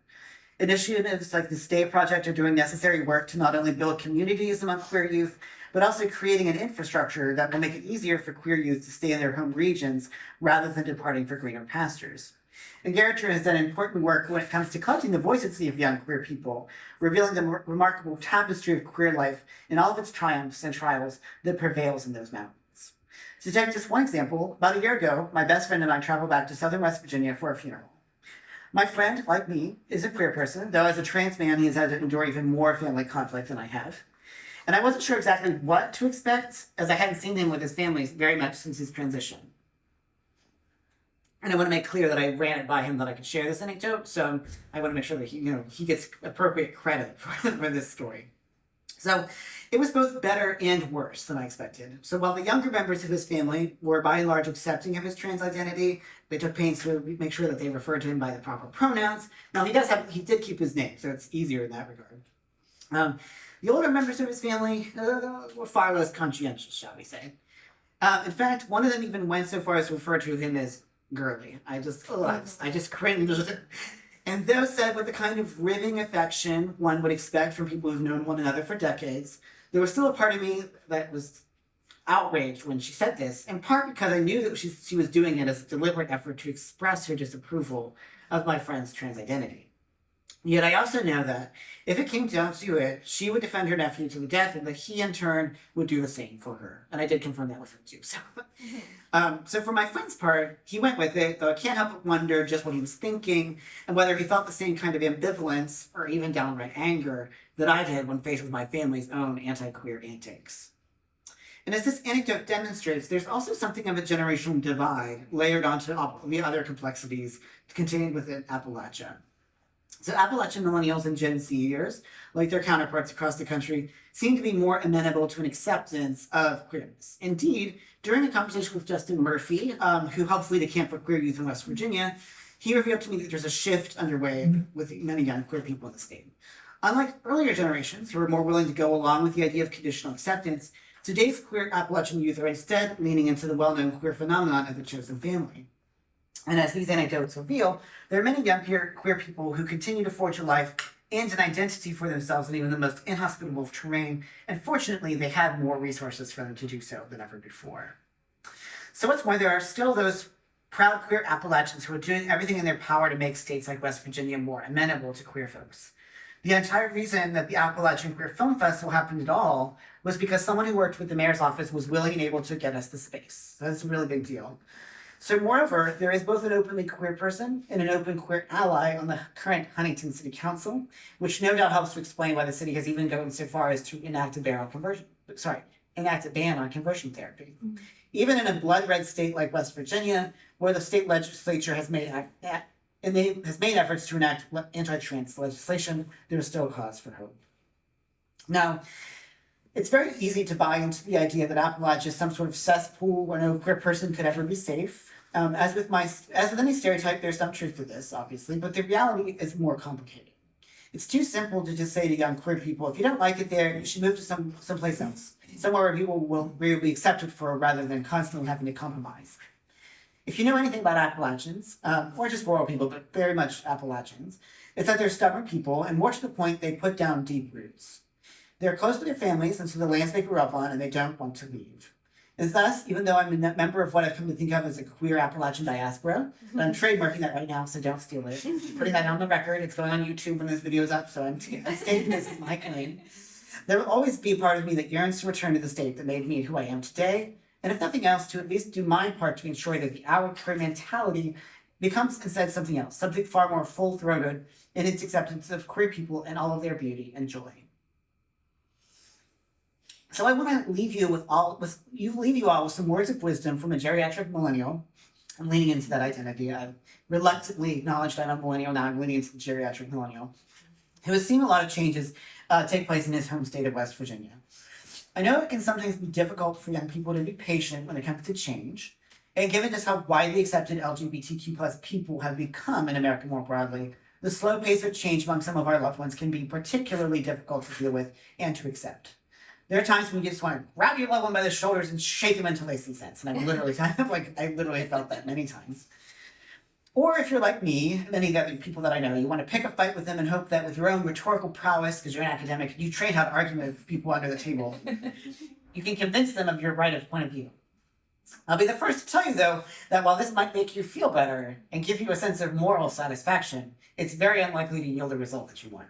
Initiatives like the Stay Project are doing necessary work to not only build communities among queer youth, but also creating an infrastructure that will make it easier for queer youth to stay in their home regions rather than departing for greener pastures. And Geringer has done important work when it comes to collecting the voices of young queer people, revealing the remarkable tapestry of queer life in all of its triumphs and trials that prevails in those mountains. To take just one example, about a year ago, my best friend and I traveled back to southern West Virginia for a funeral. My friend, like me, is a queer person, though as a trans man, he has had to endure even more family conflict than I have. And I wasn't sure exactly what to expect, as I hadn't seen him with his family very much since his transition. And I want to make clear that I ran it by him that I could share this anecdote, so I want to make sure that he gets appropriate credit for this story. So it was both better and worse than I expected. So while the younger members of his family were by and large accepting of his trans identity, they took pains to make sure that they referred to him by the proper pronouns. Now he did keep his name, so it's easier in that regard. The older members of his family were far less conscientious, shall we say. In fact, one of them even went so far as to refer to him as girly. I just cringed. And those said with the kind of ribbing affection one would expect from people who've known one another for decades, there was still a part of me that was outraged when she said this, in part because I knew that she was doing it as a deliberate effort to express her disapproval of my friend's trans identity. Yet I also know that if it came down to it, she would defend her nephew to the death, and that he in turn would do the same for her. And I did confirm that with him too. So for my friend's part, he went with it, though I can't help but wonder just what he was thinking and whether he felt the same kind of ambivalence or even downright anger that I did when faced with my family's own anti-queer antics. And as this anecdote demonstrates, there's also something of a generational divide layered onto the other complexities contained within Appalachia. So Appalachian millennials and Gen Zers, like their counterparts across the country, seem to be more amenable to an acceptance of queerness. Indeed, during a conversation with Justin Murphy, who helps lead a camp for queer youth in West Virginia, he revealed to me that there's a shift underway with many young queer people in the state. Unlike earlier generations, who were more willing to go along with the idea of conditional acceptance, today's queer Appalachian youth are instead leaning into the well-known queer phenomenon of the chosen family. And as these anecdotes reveal, there are many young queer people who continue to forge a life and an identity for themselves in even the most inhospitable of terrain, and fortunately, they have more resources for them to do so than ever before. So what's more, there are still those proud queer Appalachians who are doing everything in their power to make states like West Virginia more amenable to queer folks. The entire reason that the Appalachian Queer Film Festival happened at all was because someone who worked with the mayor's office was willing and able to get us the space. So that's a really big deal. So moreover, there is both an openly queer person and an open queer ally on the current Huntington City Council, which no doubt helps to explain why the city has even gone so far as to enact a ban on conversion therapy. Mm-hmm. Even in a blood red state like West Virginia, where the state legislature has made efforts to enact anti-trans legislation, there is still cause for hope. Now, It's very easy to buy into the idea that Appalachia is some sort of cesspool where no queer person could ever be safe. As with any stereotype, there's some truth to this, obviously, but the reality is more complicated. It's too simple to just say to young queer people, if you don't like it there, you should move to someplace else, somewhere where people will be accepted for rather than constantly having to compromise. If you know anything about Appalachians, or just rural people, but very much Appalachians, it's that they're stubborn people, and more to the point, they put down deep roots. They're close to their families and to the lands they grew up on, and they don't want to leave. And thus, even though I'm a member of what I've come to think of as a queer Appalachian diaspora, and I'm trademarking that right now, so don't steal it. Putting that on the record, it's going on YouTube when this video's up, so I'm stating this as my claim. There will always be a part of me that yearns to return to the state that made me who I am today, and if nothing else, to at least do my part to ensure that the our queer mentality becomes instead something else, something far more full-throated in its acceptance of queer people and all of their beauty and joy. So I want to leave you all with some words of wisdom from a geriatric millennial. I'm leaning into that identity. I've reluctantly acknowledged I'm a millennial, now I'm leaning into the geriatric millennial, who has seen a lot of changes take place in his home state of West Virginia. I know it can sometimes be difficult for young people to be patient when it comes to change, and given just how widely accepted LGBTQ plus people have become in America more broadly, the slow pace of change among some of our loved ones can be particularly difficult to deal with and to accept. There are times when you just want to grab your loved one by the shoulders and shake them until they see sense. And I literally felt that many times. Or if you're like me, many of the other people that I know, you want to pick a fight with them and hope that with your own rhetorical prowess, because you're an academic, you train how to argue with people under the table, you can convince them of your right of point of view. I'll be the first to tell you, though, that while this might make you feel better and give you a sense of moral satisfaction, it's very unlikely to yield the result that you want.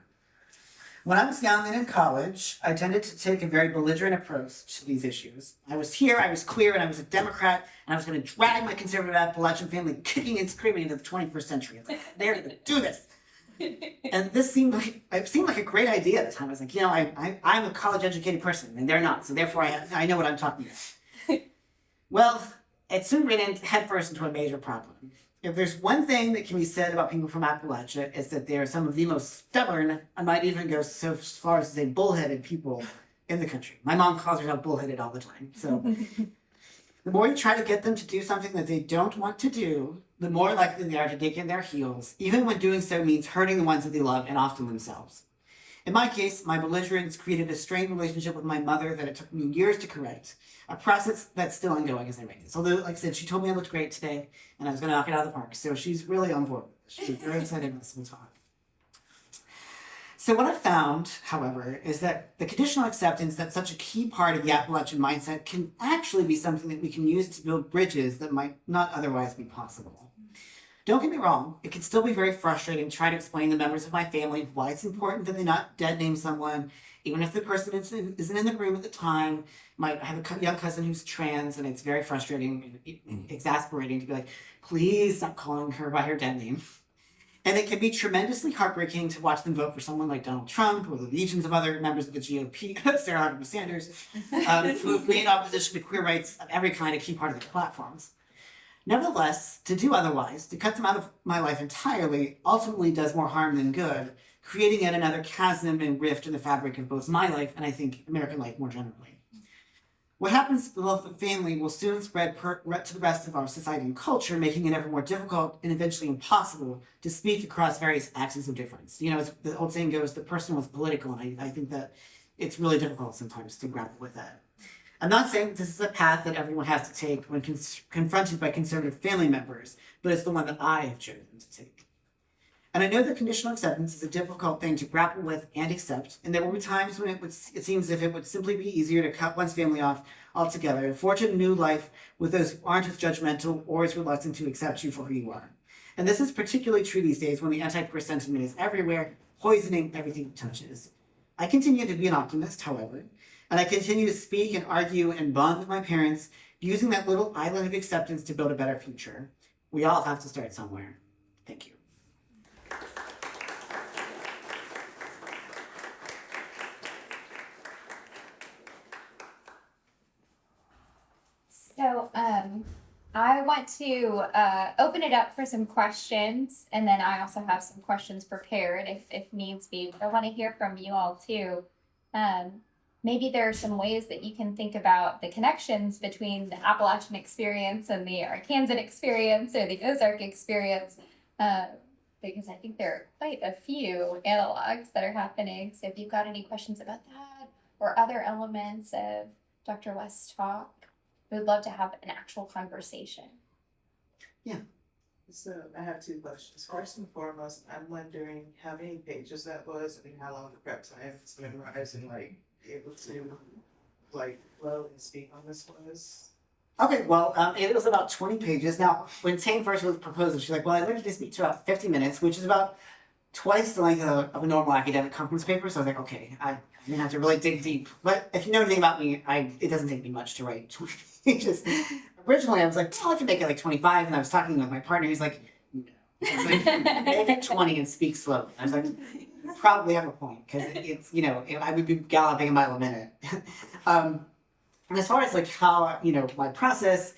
When I was young and in college, I tended to take a very belligerent approach to these issues. I was queer, and I was a Democrat, and I was going to drag my conservative Appalachian family kicking and screaming into the 21st century. It's like, they're going to do this. And this seemed like a great idea at the time. I was like, I'm a college-educated person, and they're not, so therefore I know what I'm talking about. Well, it soon ran headfirst into a major problem. If there's one thing that can be said about people from Appalachia, it's that they are some of the most stubborn, I might even go so far as to say bullheaded people in the country. My mom calls herself bullheaded all the time. So the more you try to get them to do something that they don't want to do, the more likely they are to dig in their heels, even when doing so means hurting the ones that they love and often themselves. In my case, my belligerence created a strained relationship with my mother that it took me years to correct, a process that's still ongoing as I write this. Although, like I said, she told me I looked great today, and I was going to knock it out of the park, so she's really on board with this. She's very excited about this talk. So what I found, however, is that the conditional acceptance that's such a key part of the Appalachian mindset can actually be something that we can use to build bridges that might not otherwise be possible. Don't get me wrong, it can still be very frustrating to try to explain to members of my family why it's important that they not dead name someone, even if the person isn't in the room at the time. Might have a young cousin who's trans, and it's very frustrating and exasperating to be like, please stop calling her by her dead name. And it can be tremendously heartbreaking to watch them vote for someone like Donald Trump or the legions of other members of the GOP, Sarah Huckabee Sanders, who have made opposition to queer rights of every kind a key part of their platforms. Nevertheless, to do otherwise, to cut them out of my life entirely, ultimately does more harm than good, creating yet another chasm and rift in the fabric of both my life and I think American life more generally. What happens to the love of family will soon spread to the rest of our society and culture, making it ever more difficult and eventually impossible to speak across various axes of difference. As the old saying goes, the personal is political, and I think that it's really difficult sometimes to grapple with that. I'm not saying this is a path that everyone has to take when confronted by conservative family members, but it's the one that I have chosen to take. And I know that conditional acceptance is a difficult thing to grapple with and accept, and there will be times when it seems as if it would simply be easier to cut one's family off altogether and forge a new life with those who aren't as judgmental or as reluctant to accept you for who you are. And this is particularly true these days when the anti-queer sentiment is everywhere, poisoning everything it touches. I continue to be an optimist, however, and I continue to speak and argue and bond with my parents, using that little island of acceptance to build a better future. We all have to start somewhere. Thank you. So I want to open it up for some questions, and then I also have some questions prepared if needs be. But I want to hear from you all too. maybe there are some ways that you can think about the connections between the Appalachian experience and the Arkansan experience or the Ozark experience, because I think there are quite a few analogs that are happening. So if you've got any questions about that or other elements of Dr. West's talk, we'd love to have an actual conversation. So I have two questions. First and foremost, I'm wondering how many pages that was and how long the prep time to memorize and like be able to like flow and speak on this was. Okay, well, it was about 20 pages. Now, when Tane first was proposing, she's like, well, I limited this speech to about 50 minutes, which is about twice the length of a normal academic conference paper. So I was like, okay, I'm gonna have to really dig deep. But if you know anything about me, it doesn't take me much to write 20 pages. Originally, I was like, well, I can make it like 25, and I was talking with my partner. He's like, no. I was like, make it 20 and speak slowly. I was like, you probably have a point, because it's, I would be galloping a mile a minute. And as far as like how, my process,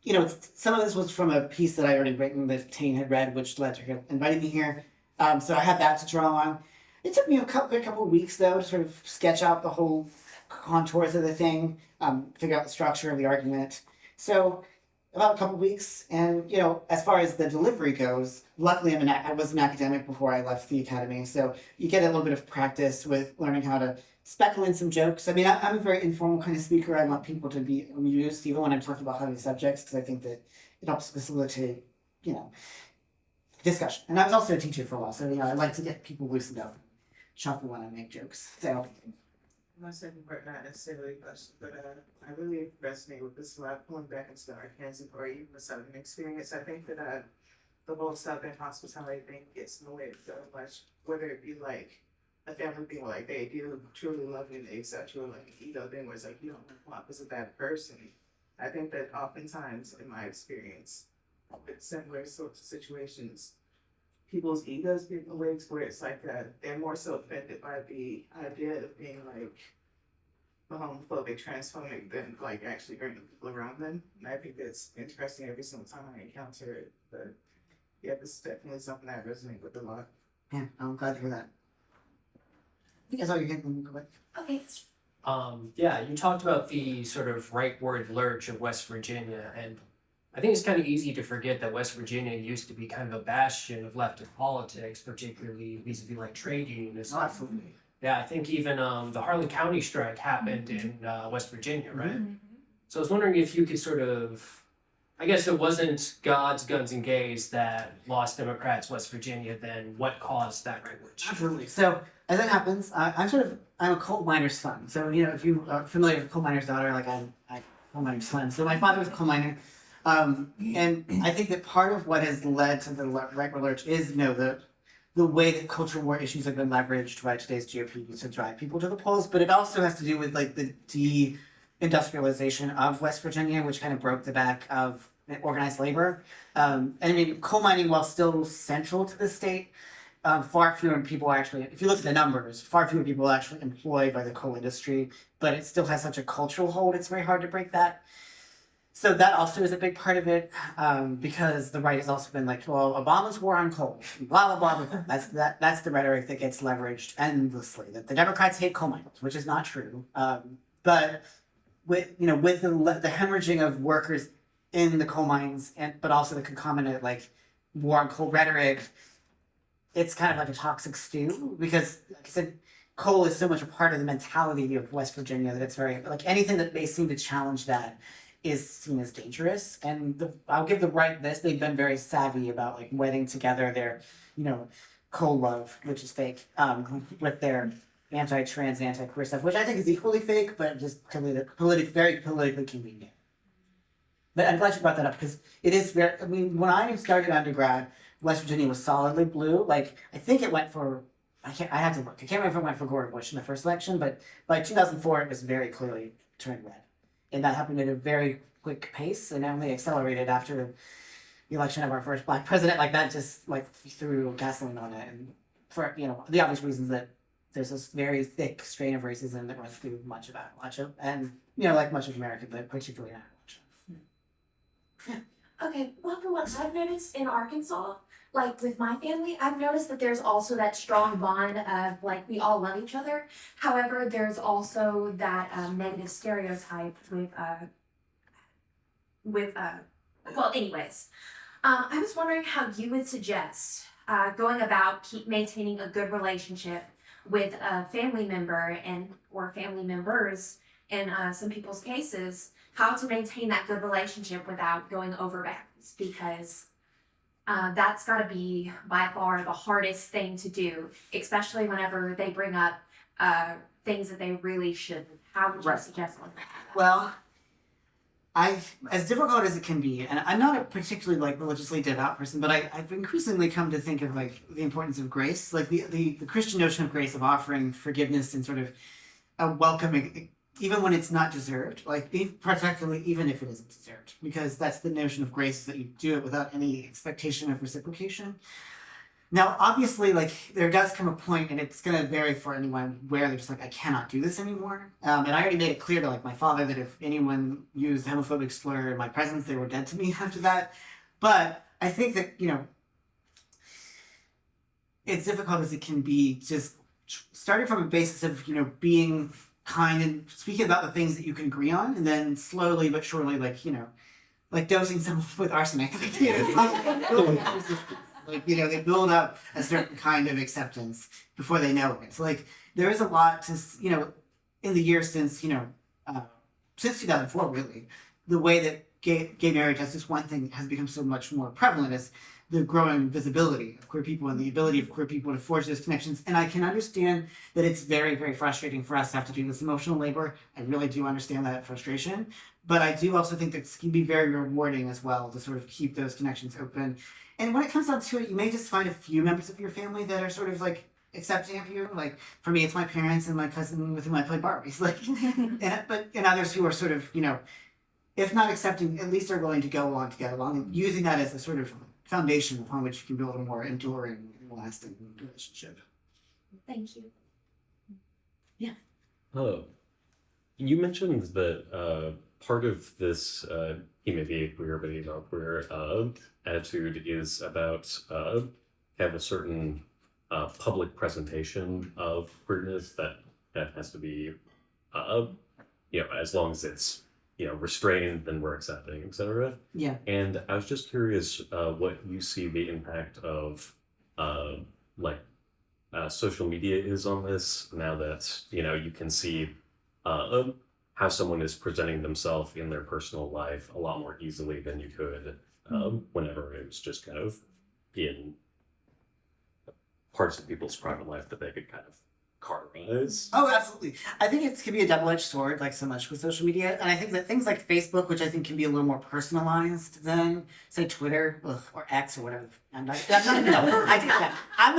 some of this was from a piece that I already written that Tane had read, which led to her inviting me here. So I had that to draw on. It took me a couple of weeks though to sort of sketch out the whole contours of the thing, figure out the structure of the argument. So about a couple of weeks, and as far as the delivery goes, luckily I was an academic before I left the academy, so you get a little bit of practice with learning how to speckle in some jokes. I mean, I'm a very informal kind of speaker. I want people to be amused, even when I'm talking about heavy subjects, because I think that it helps facilitate, discussion. And I was also a teacher for a while, so I like to get people loosened up, chuckle when I make jokes. So. My second part, not necessarily a question, but I really resonate with this a lot, pulling back into the Arkansas or even the Southern experience. I think that the whole Southern hospitality thing gets in the way so much, whether it be like a family being like, they do truly love you and they accept you, or like an ego thing where it's like, you don't want this of that person. I think that oftentimes, in my experience, with similar sorts of situations, people's egos get in the way where it's like they're more so offended by the idea of being like homophobic, transphobic than like actually hurting people around them. And I think that's interesting every single time I encounter it. But yeah, this is definitely something I resonate with a lot. Yeah, I'm glad to hear that. That's all you're getting. Okay. Yeah, you talked about the sort of rightward lurch of West Virginia, and I think it's kind of easy to forget that West Virginia used to be kind of a bastion of leftist politics, particularly vis-a-vis like trade unions. Oh, absolutely. Yeah, I think even the Harlan County strike happened in West Virginia, right? So I was wondering if you could sort of, I guess it wasn't God's guns and gays that lost Democrats West Virginia, then what caused that language? Absolutely. So as that happens, I'm a coal miner's son. So if you are familiar with coal miner's daughter, like I'm coal miner's son. So my father was a coal miner. And I think that part of what has led to the rightward lurch is, the way that culture war issues have been leveraged by today's GOP to drive people to the polls. But it also has to do with like the de-industrialization of West Virginia, which kind of broke the back of organized labor. I mean, coal mining, while still central to the state, far fewer people actually, if you look at the numbers, far fewer people are actually employed by the coal industry, but it still has such a cultural hold, it's very hard to break that. So that also is a big part of it, because the right has also been like, well, Obama's war on coal, blah, blah, blah, blah. That's the rhetoric that gets leveraged endlessly, that the Democrats hate coal miners, which is not true. But with the hemorrhaging of workers in the coal mines, but also the concomitant like war on coal rhetoric, it's kind of like a toxic stew, because like I said, coal is so much a part of the mentality of West Virginia that it's very, like anything that may seem to challenge that is seen as dangerous. And I'll give the right this, they've been very savvy about like wedding together their, coal love, which is fake, with their anti-trans and anti-queer stuff, which I think is equally fake, but just very politically convenient. But I'm glad you brought that up, because it is very, I mean, when I started undergrad, West Virginia was solidly blue. Like, I think it went for, I have to look. I can't remember if it went for Gore or Bush in the first election, but by 2004, it was very clearly turned red. And that happened at a very quick pace, and only accelerated after the election of our first black president. Like that just like threw gasoline on it, and for the obvious reasons that there's this very thick strain of racism that runs through much of Appalachia, and like much of America, but particularly Appalachia. Okay, well, from what I've noticed in Arkansas, like with my family, I've noticed that there's also that strong bond of like we all love each other. However, there's also that negative stereotype with well, anyways, I was wondering how you would suggest going about keep maintaining a good relationship with a family member and or family members in some people's cases, how to maintain that good relationship without going over bounds, because that's got to be by far the hardest thing to do, especially whenever they bring up things that they really shouldn't. How would you Right. suggest one? Well, as difficult as it can be, and I'm not a particularly like religiously devout person, but I've increasingly come to think of like the importance of grace, like the Christian notion of grace, of offering forgiveness and sort of a welcoming, even when it's not deserved, like particularly even if it isn't deserved, because that's the notion of grace, that you do it without any expectation of reciprocation. Now, obviously, like there does come a point, and it's gonna vary for anyone, where they're just like, I cannot do this anymore. And I already made it clear to like my father that if anyone used a homophobic slur in my presence, they were dead to me after that. But I think that it's difficult as it can be, just starting from a basis of being kind and speaking about the things that you can agree on, and then slowly but surely, like dosing someone with arsenic. They build up a certain kind of acceptance before they know it. So like there is a lot to in the years since 2004, really, the way that gay marriage as this one thing has become so much more prevalent is the growing visibility of queer people and the ability of queer people to forge those connections. And I can understand that it's very, very frustrating for us to have to do this emotional labor. I really do understand that frustration. But I do also think that it can be very rewarding as well to sort of keep those connections open. And when it comes down to it, you may just find a few members of your family that are sort of like accepting of you. Like for me, it's my parents and my cousin with whom I play Barbies. Like, and others who are sort of, if not accepting, at least are willing to go along to get along, and using that as a sort of foundation upon which you can build a more enduring and lasting relationship. Thank you. Hello. You mentioned that part of this he may be queer but he's not queer attitude is about have a certain public presentation of queerness that has to be as long as it's restrained, then we're accepting, etc. Yeah. And I was just curious what you see the impact of social media is on this, now that you can see how someone is presenting themselves in their personal life a lot more easily than you could whenever it was just kind of in parts of people's private life that they could kind of cauterize. Oh, absolutely. I think it can be a double-edged sword, like so much with social media. And I think that things like Facebook, which I think can be a little more personalized than, say, Twitter or X or whatever. I'm not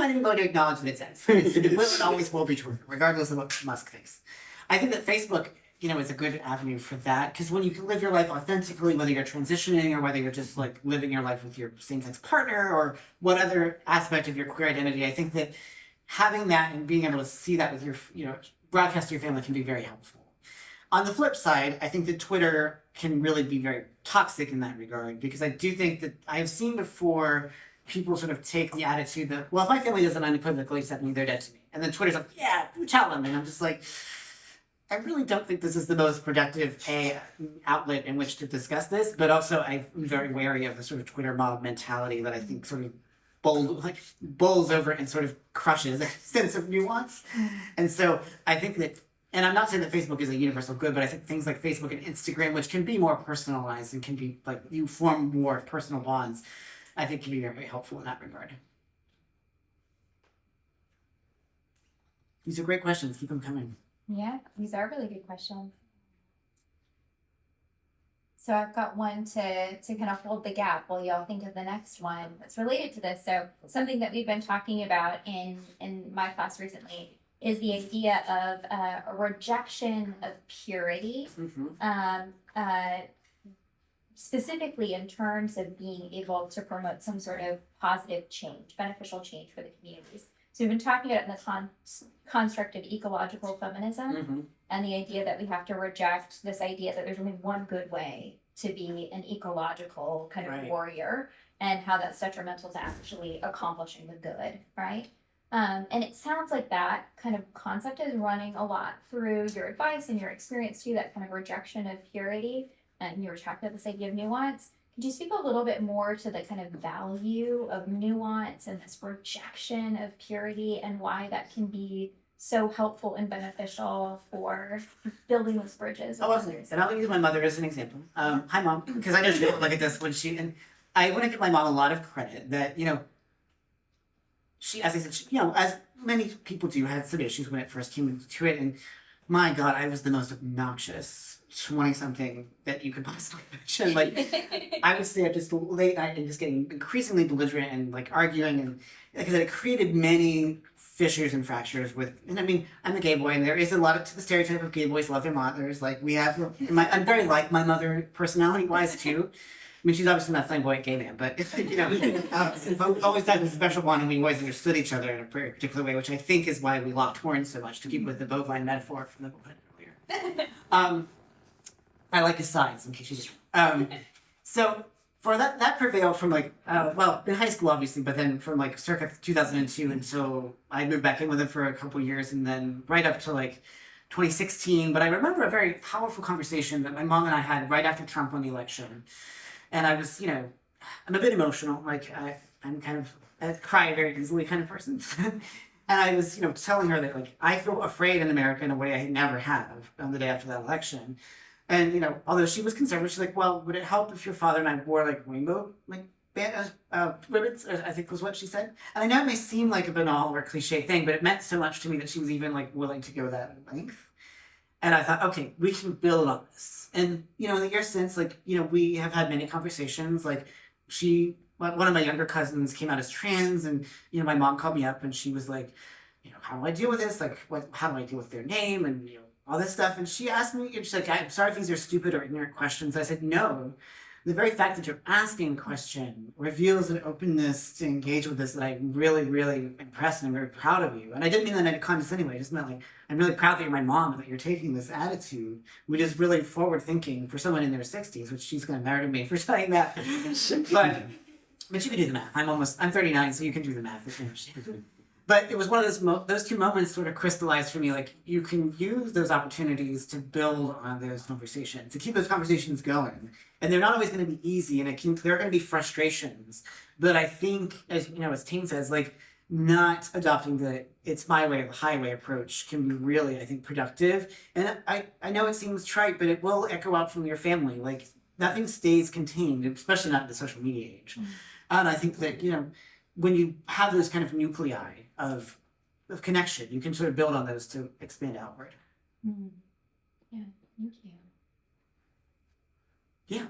even going to acknowledge that it's X. It will and always will be Twitter, regardless of what Musk thinks. I think that Facebook, is a good avenue for that, because when you can live your life authentically, whether you're transitioning or whether you're just like living your life with your same-sex partner or what other aspect of your queer identity, I think that having that and being able to see that with your, broadcast to your family can be very helpful. On the flip side, I think that Twitter can really be very toxic in that regard, because I do think that I have seen before people sort of take the attitude that, well, if my family doesn't unequivocally accept me, they're dead to me. And then Twitter's like, yeah, you tell them. And I'm just like, I really don't think this is the most productive outlet in which to discuss this, but also I'm very wary of the sort of Twitter mob mentality that I think sort of bowls over and sort of crushes a sense of nuance. And so I think that, and I'm not saying that Facebook is a universal good, but I think things like Facebook and Instagram, which can be more personalized and can be like, you form more personal bonds, I think can be very, very helpful in that regard. These are great questions. Keep them coming. Yeah, these are really good questions. So I've got one to kind of hold the gap while y'all think of the next one that's related to this. So something that we've been talking about in my class recently is the idea of a rejection of purity, specifically in terms of being able to promote some sort of positive change, beneficial change for the communities. So we've been talking about it in the construct of ecological feminism and the idea that we have to reject this idea that there's only one good way to be an ecological kind of Right. warrior, and how that's detrimental to actually accomplishing the good, right? And it sounds like that kind of concept is running a lot through your advice and your experience too, that kind of rejection of purity, and you were talking about this idea of nuance. Could you speak a little bit more to the kind of value of nuance and this rejection of purity, and why that can be so helpful and beneficial for building those bridges? Oh, absolutely. And I'll use my mother as an example. Hi, Mom, because I know she look at this when she, and I want to give my mom a lot of credit that, she, as I said, she, as many people do, had some issues when it first came into it. And my God, I was the most obnoxious 20-something that you could possibly imagine. Like, I would stay up just late night and just getting increasingly belligerent and like arguing, and because it created many fissures and fractures with, and I mean, I'm a gay boy, and there is a lot of the stereotype of gay boys love their mothers. Like we have, I'm very like my mother personality wise too. I mean, she's obviously not a flamboyant gay man, but but we always had this special bond, and we always understood each other in a very particular way, which I think is why we locked horns so much, to keep with the bovine metaphor from the bovine earlier. I like his size, in case you didn't. So for that prevailed from like, in high school obviously, but then from like circa 2002 until I moved back in with him for a couple years, and then right up to like 2016. But I remember a very powerful conversation that my mom and I had right after Trump won the election. And I was, I'm a bit emotional. Like I'm kind of I cry very easily kind of person. And I was, telling her that like I feel afraid in America in a way I never have on the day after that election. And although she was conservative, she's like, well, would it help if your father and I wore like rainbow like ribbons? I think was what she said. And I know it may seem like a banal or cliche thing, but it meant so much to me that she was even like willing to go that length. And I thought, okay, we can build on this. And in the years since, like we have had many conversations. Like one of my younger cousins came out as trans, and my mom called me up and she was like, how do I deal with this? Like, how do I deal with their name and all this stuff? And she asked me, and she's like, I'm sorry if these are stupid or ignorant questions. I said, no. The very fact that you're asking a question reveals an openness to engage with this that I'm really, really impressed, and I'm very proud of you. And I didn't mean that in a condescending way. I just meant like, I'm really proud that you're my mom and that you're taking this attitude, which is really forward thinking for someone in their 60s, which she's going to marry me for saying that. But you can do the math. I'm 39, so you can do the math. But it was one of those two moments sort of crystallized for me. Like you can use those opportunities to build on those conversations, to keep those conversations going. And they're not always going to be easy, and there are going to be frustrations. But I think, as Tane says, like not adopting the "it's my way" or the highway approach can be really, I think, productive. And I know it seems trite, but it will echo out from your family. Like nothing stays contained, especially not in the social media age. Mm-hmm. And I think that when you have those kind of nuclei of connection, you can sort of build on those to expand outward. Mm. Yeah, thank you. Yeah.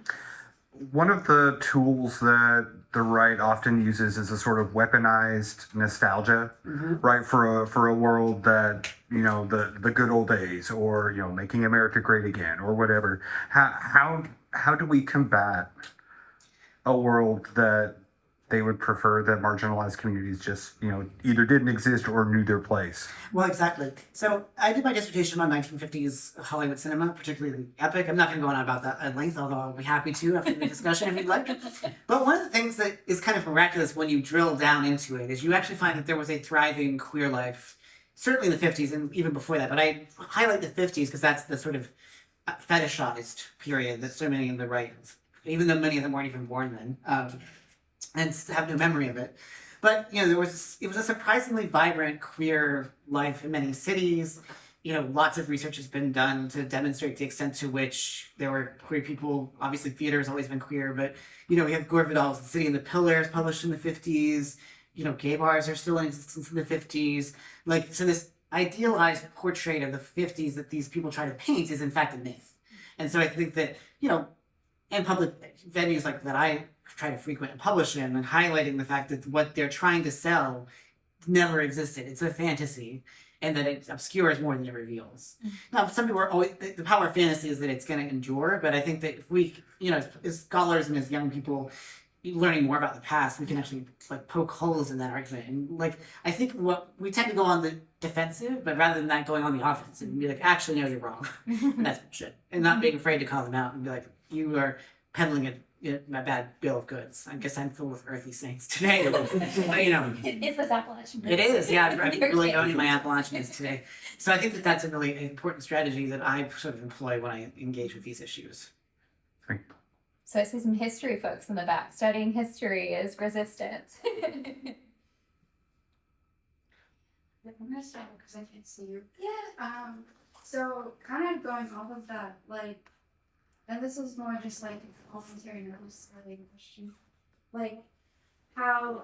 One of the tools that the right often uses is a sort of weaponized nostalgia, right? For a world that, the good old days, or, making America great again, or whatever. How do we combat a world that they would prefer that marginalized communities just, either didn't exist or knew their place? Well, exactly. So I did my dissertation on 1950s Hollywood cinema, particularly epic. I'm not going to go on about that at length, although I'll be happy to after the discussion if you'd like. But one of the things that is kind of miraculous when you drill down into it is you actually find that there was a thriving queer life, certainly in the 50s and even before that. But I highlight the 50s because that's the sort of fetishized period that so many of the right, even though many of them weren't even born then, and have no memory of it. But, it was a surprisingly vibrant queer life in many cities. Lots of research has been done to demonstrate the extent to which there were queer people. Obviously, theater has always been queer, but, we have Gore Vidal's The City and the Pillars published in the 50s. Gay bars are still in existence in the 50s. So this idealized portrait of the 50s that these people try to paint is, in fact, a myth. And so I think that, in public venues like that I try to frequent and publish in, and highlighting the fact that what they're trying to sell never existed. It's a fantasy, and that it obscures more than it reveals. Mm-hmm. Now, some people are always, the power of fantasy is that it's going to endure, but I think that if we, as scholars and as young people, learning more about the past, we can actually like poke holes in that argument. And like I think what we tend to go on the defensive, but rather than that, going on the offense and be like, actually, no, you're wrong, and that's bullshit, and not being afraid to call them out and be like, you are peddling a bad bill of goods. I guess I'm filled with earthy sayings today. But, you know, It's this Appalachian. it is, yeah. I'm Your really case. owning my Appalachianness today. So I think that that's a really important strategy that I sort of employ when I engage with these issues. So I see some history folks in the back. Studying history is resistance. I'm gonna start because I can't see you. Yeah. So kind of going off of that, like, and this is more just like a commentary, not necessarily a question. Like, how,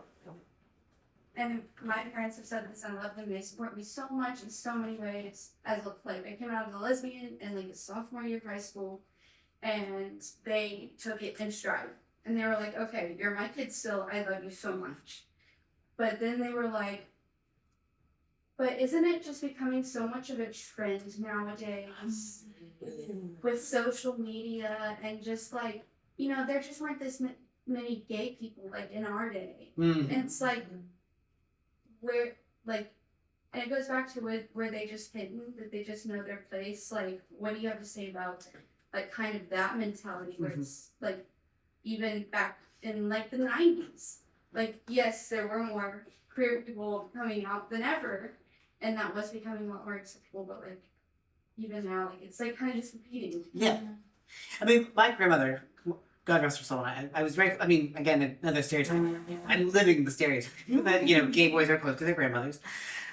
and my parents have said this, and I love them. They support me so much in so many ways. As like, I came out as a lesbian in like the sophomore year of high school, and they took it in stride. And they were like, "Okay, you're my kid still. I love you so much." But then they were like, but isn't it just becoming so much of a trend nowadays with social media and just like, you know, there just weren't this many gay people like in our day. And it's like, where, like, and it goes back to where they just hidden, that they just know their place. Like, what do you have to say about like kind of that mentality where it's like, even back in like the 90s, like, yes, there were more queer people coming out than ever. And that was becoming a lot more acceptable, but like even now, like it's like kind of just repeating. Yeah. I mean, my grandmother, God rest her soul, I was very, I mean, again, another stereotype. I'm living the stereotype that, you know, gay boys are close to their grandmothers.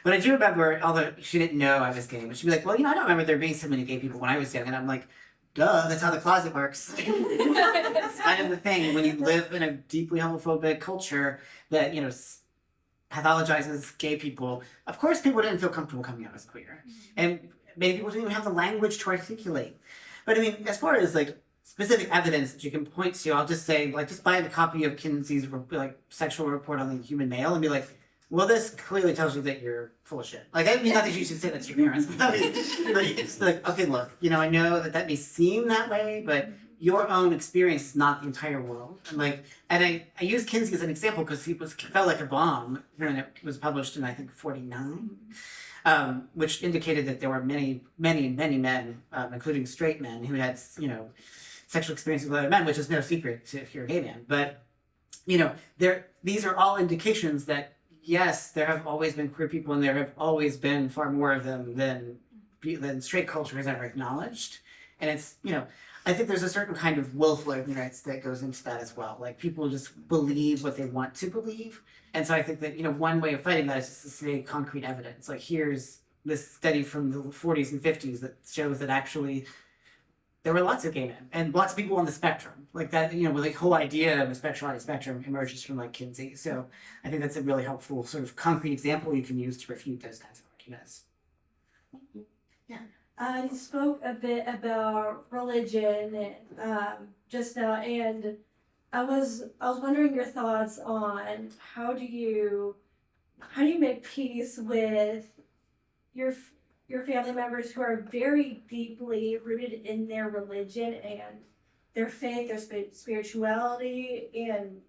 But I do remember, although she didn't know I was gay, but she'd be like, well, you know, I don't remember there being so many gay people when I was young. And I'm like, duh, that's how the closet works. It's kind of the thing when you live in a deeply homophobic culture that, you know, pathologizes gay people. Of course, people didn't feel comfortable coming out as queer, and many people didn't even have the language to articulate. But I mean, as far as like specific evidence that you can point to, I'll just say, like, just buy a copy of Kinsey's like sexual report on the human male and be like, well, this clearly tells you that you're full of shit. Like, I mean, not that you should say that to your parents, but I mean, like, it's like, okay, look, you know, I know that may seem that way, but your own experience is not the entire world. And like, and I use Kinsey as an example because he felt like a bomb when it was published in, I think, 49, which indicated that there were many men, including straight men, who had, you know, sexual experiences with other men, which is no secret if you're a gay man. But, you know, these are all indications that, yes, there have always been queer people, and there have always been far more of them than straight culture has ever acknowledged. And it's, you know, I think there's a certain kind of willful ignorance that goes into that as well. Like, people just believe what they want to believe. And so I think that, you know, one way of fighting that is just to say concrete evidence. Like, here's this study from the 40s and 50s that shows that actually there were lots of gay men and lots of people on the spectrum. Like that, you know, the whole idea of a sexuality spectrum emerges from like Kinsey. So I think that's a really helpful sort of concrete example you can use to refute those kinds of arguments. You spoke a bit about religion just now, and I was wondering your thoughts on how do you make peace with your family members who are very deeply rooted in their religion and their faith, their spirituality, and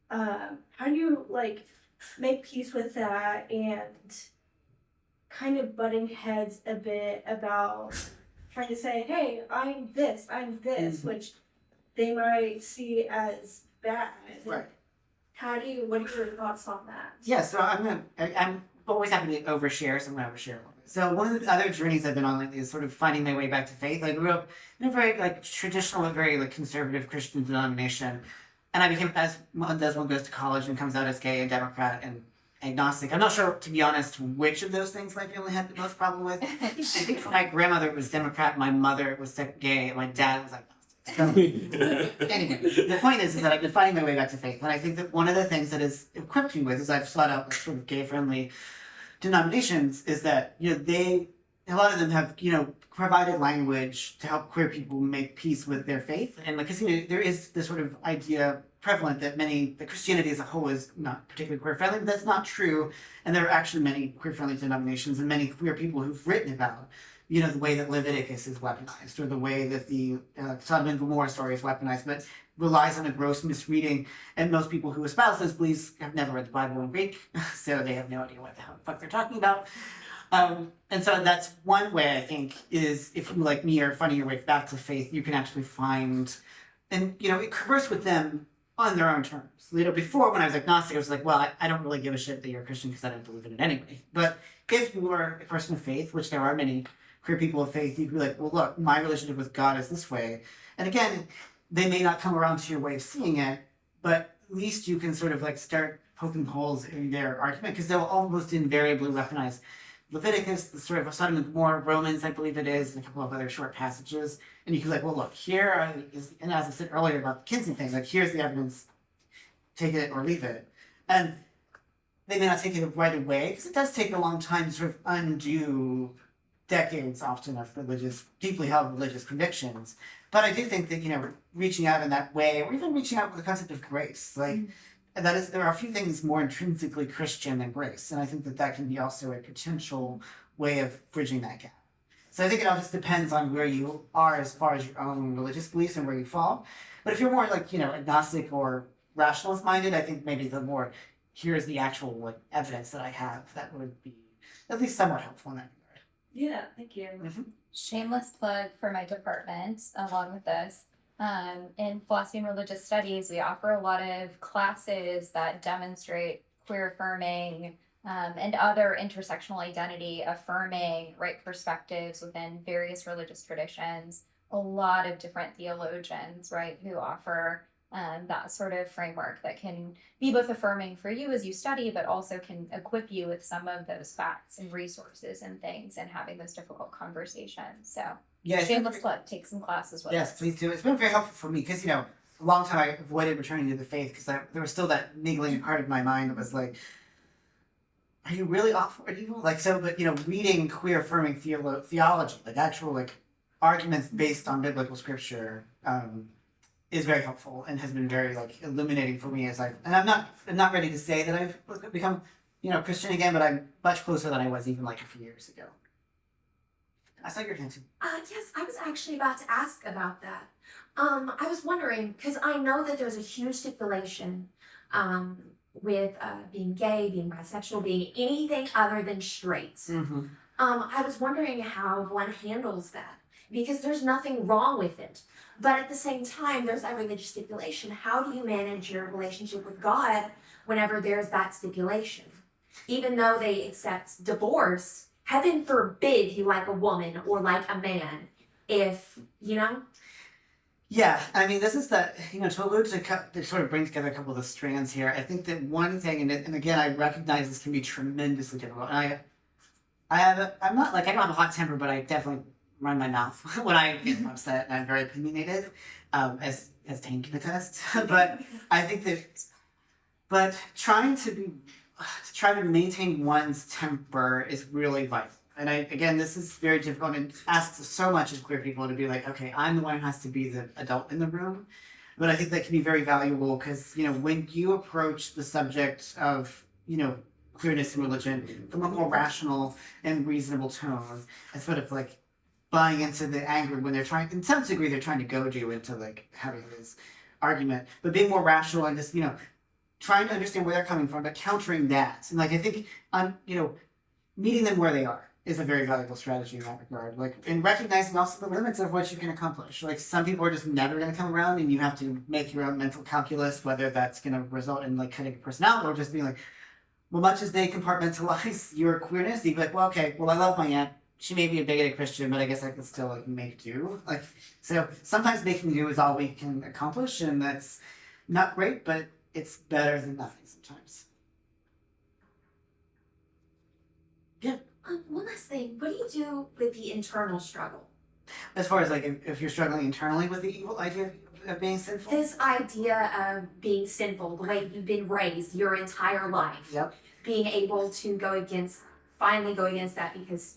how do you like make peace with that and kind of butting heads a bit about trying to say, hey, I'm this, which they might see as bad. Right. What are your thoughts on that? Yeah, so I'm always happy to overshare, so I'm going to overshare a little bit. So one of the other journeys I've been on lately is sort of finding my way back to faith. I grew up in a very like traditional, very like conservative Christian denomination, and I became, as one does, one goes to college and comes out as gay and Democrat and agnostic. I'm not sure, to be honest, which of those things my family had the most problem with. I think for my grandmother it was Democrat, my mother was gay, and my dad was agnostic. So, anyway, the point is that I've been finding my way back to faith, and I think that one of the things that has equipped me with, as I've sought out like, sort of gay-friendly denominations, is that, you know, a lot of them have, you know, provided language to help queer people make peace with their faith, and like, 'cause, you know, there is this sort of idea prevalent that that Christianity as a whole is not particularly queer-friendly, but that's not true, and there are actually many queer-friendly denominations and many queer people who've written about the way that Leviticus is weaponized, or the way that the Sodom and Gomorrah story is weaponized, but relies on a gross misreading. And most people who espouse those beliefs have never read the Bible in Greek, so they have no idea what the fuck they're talking about. And so that's one way, I think, is if you, like me, are finding your way back to faith, you can actually find, and, converse with them on their own terms. Before, when I was agnostic, I was like, well, I don't really give a shit that you're a Christian because I don't believe in it anyway. But if you are a person of faith, which there are many queer people of faith, you'd be like, well, look, my relationship with God is this way. And again, they may not come around to your way of seeing it, but at least you can sort of like start poking holes in their argument, because they'll almost invariably weaponize Leviticus, the sort of Sodom and Gomorrah, Romans, I believe it is, and a couple of other short passages. And you can be like, well, look, and as I said earlier about the Kinsey thing, like, here's the evidence, take it or leave it. And they may not take it right away, because it does take a long time to sort of undo decades often of deeply held religious convictions. But I do think that, reaching out in that way, or even reaching out with the concept of grace, like, and that is, there are a few things more intrinsically Christian than grace. And I think that can be also a potential way of bridging that gap. So I think it all just depends on where you are as far as your own religious beliefs and where you fall. But if you're more like, agnostic or rationalist minded, I think maybe the more, here's the actual evidence that I have, that would be at least somewhat helpful in that regard. Yeah, thank you. Shameless plug for my department along with this. In philosophy and religious studies, we offer a lot of classes that demonstrate queer affirming and other intersectional identity affirming perspectives within various religious traditions. A lot of different theologians, who offer that sort of framework that can be both affirming for you as you study, but also can equip you with some of those facts and resources and things and having those difficult conversations. So shameless plug, take some classes with us. Yes, please do. It's been very helpful for me because, a long time I avoided returning to the faith because there was still that niggling part of my mind that was like, are you really awful or evil? But reading queer affirming theology, actual arguments based on biblical scripture, is very helpful and has been very illuminating for me and I'm not ready to say that I've become, Christian again, but I'm much closer than I was even a few years ago. I saw your hand too. Yes, I was actually about to ask about that. I was wondering, because I know that there's a huge stipulation with being gay, being bisexual, being anything other than straight. Mm-hmm. I was wondering how one handles that, because there's nothing wrong with it. But at the same time, there's that religious stipulation. How do you manage your relationship with God whenever there's that stipulation? Even though they accept divorce, heaven forbid you like a woman or like a man. If, Yeah, I mean, this is to allude to sort of bring together a couple of the strands here. I think that one thing, and again, I recognize this can be tremendously difficult. And I don't have a hot temper, but I definitely run my mouth when I get upset, and I'm very opinionated, as Tane can attest. But I think but trying to maintain one's temper is really vital. And this is very difficult and asks so much of queer people to be like, okay, I'm the one who has to be the adult in the room. But I think that can be very valuable because, when you approach the subject of, queerness and religion from a more rational and reasonable tone, instead of buying into the anger when they're trying, in some degree, they're trying to goad you into having this argument, but being more rational and just, trying to understand where they're coming from, but countering that. And I think, meeting them where they are is a very valuable strategy in that regard. And recognizing also the limits of what you can accomplish. Some people are just never going to come around, and you have to make your own mental calculus, whether that's going to result in cutting a person out or just being well, much as they compartmentalize your queerness, you'd be well, okay, well, I love my aunt. She may be a bigoted Christian, but I guess I can still make do. So sometimes making do is all we can accomplish, and that's not great, but it's better than nothing sometimes. Yeah. One last thing. What do you do with the internal struggle? As far as if you're struggling internally with the evil idea of being sinful? This idea of being sinful, the way you've been raised your entire life. Yep. Being able to finally go against that because,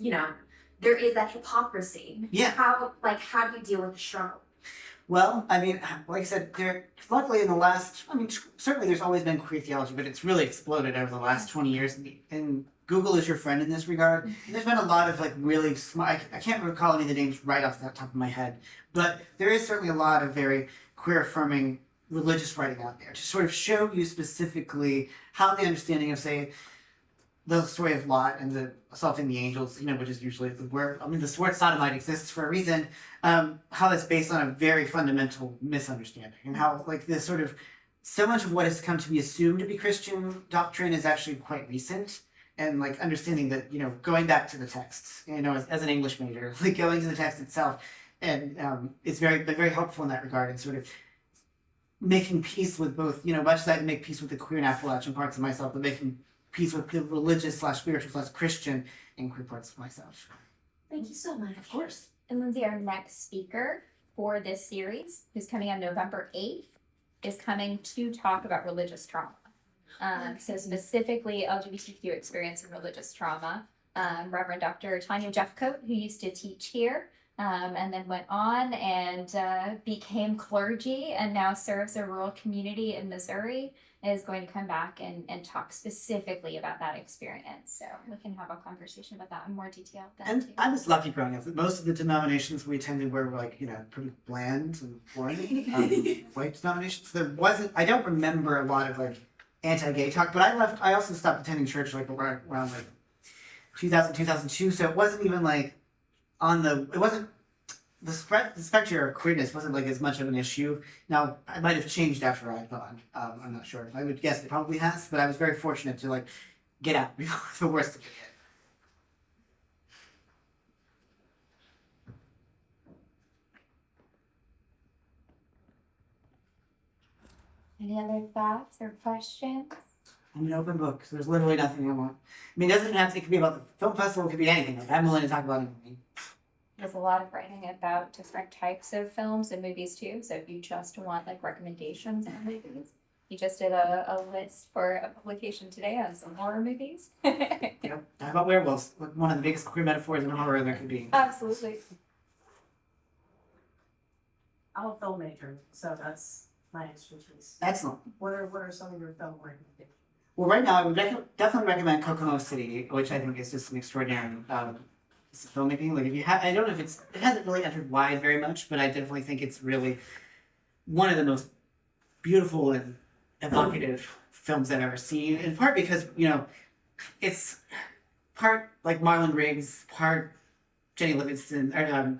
there is that hypocrisy. Yeah. How do you deal with the struggle? Well, I mean, like I said, luckily in the last, certainly there's always been queer theology, but it's really exploded over the last 20 years in Google is your friend in this regard. And there's been a lot of like really smart. I can't recall any of the names right off the top of my head, but there is certainly a lot of very queer affirming religious writing out there to sort of show you specifically how the understanding of, say, the story of Lot and the assaulting the angels, which is usually the word. I mean, the word sodomite exists for a reason. How that's based on a very fundamental misunderstanding, and how like this sort of so much of what has come to be assumed to be Christian doctrine is actually quite recent. And like understanding that, going back to the texts, as an English major, like going to the text itself, and it's been very helpful in that regard, and sort of making peace with both, much as I make peace with the queer and Appalachian parts of myself, but making peace with the religious / spiritual / Christian and queer parts of myself. Thank you so much. Of course. And Lindsay, our next speaker for this series, who's coming on November 8th, is coming to talk about religious trauma. So specifically LGBTQ experience and religious trauma. Reverend Dr. Tanya Jeffcoat, who used to teach here, and then went on and became clergy and now serves a rural community in Missouri, is going to come back and talk specifically about that experience. So we can have a conversation about that in more detail then And too. I was lucky growing up that most of the denominations we attended were like, pretty bland and boring. White denominations. I don't remember a lot of like anti-gay talk, but I also stopped attending church like around like 2000, 2002. So it wasn't even like the specter of queerness wasn't like as much of an issue. Now, it might have changed after I'd gone. I'm not sure. I would guess it probably has, but I was very fortunate to like get out before the worst of it hit. Any other thoughts or questions? I'm an open book, so there's literally nothing I want. I mean, it doesn't have to, it could be about the film festival, it could be anything. Like, I'm willing to talk about anything. There's a lot of writing about different types of films and movies too. So if you just want like recommendations on movies, you just did a list for a publication today on some horror movies. Talk about werewolves, like one of the biggest queer metaphors in horror there could be. Absolutely. I'm a filmmaker, so that's my expertise. Excellent. What are some of your film recommendations? Well, right now, I would definitely recommend Kokomo City, which I think is just an extraordinary piece of filmmaking. Like, if you have, I don't know if it hasn't really entered wide very much, but I definitely think it's really one of the most beautiful and evocative films I've ever seen. In part because, it's part like Marlon Riggs, part Jenny Livingston, or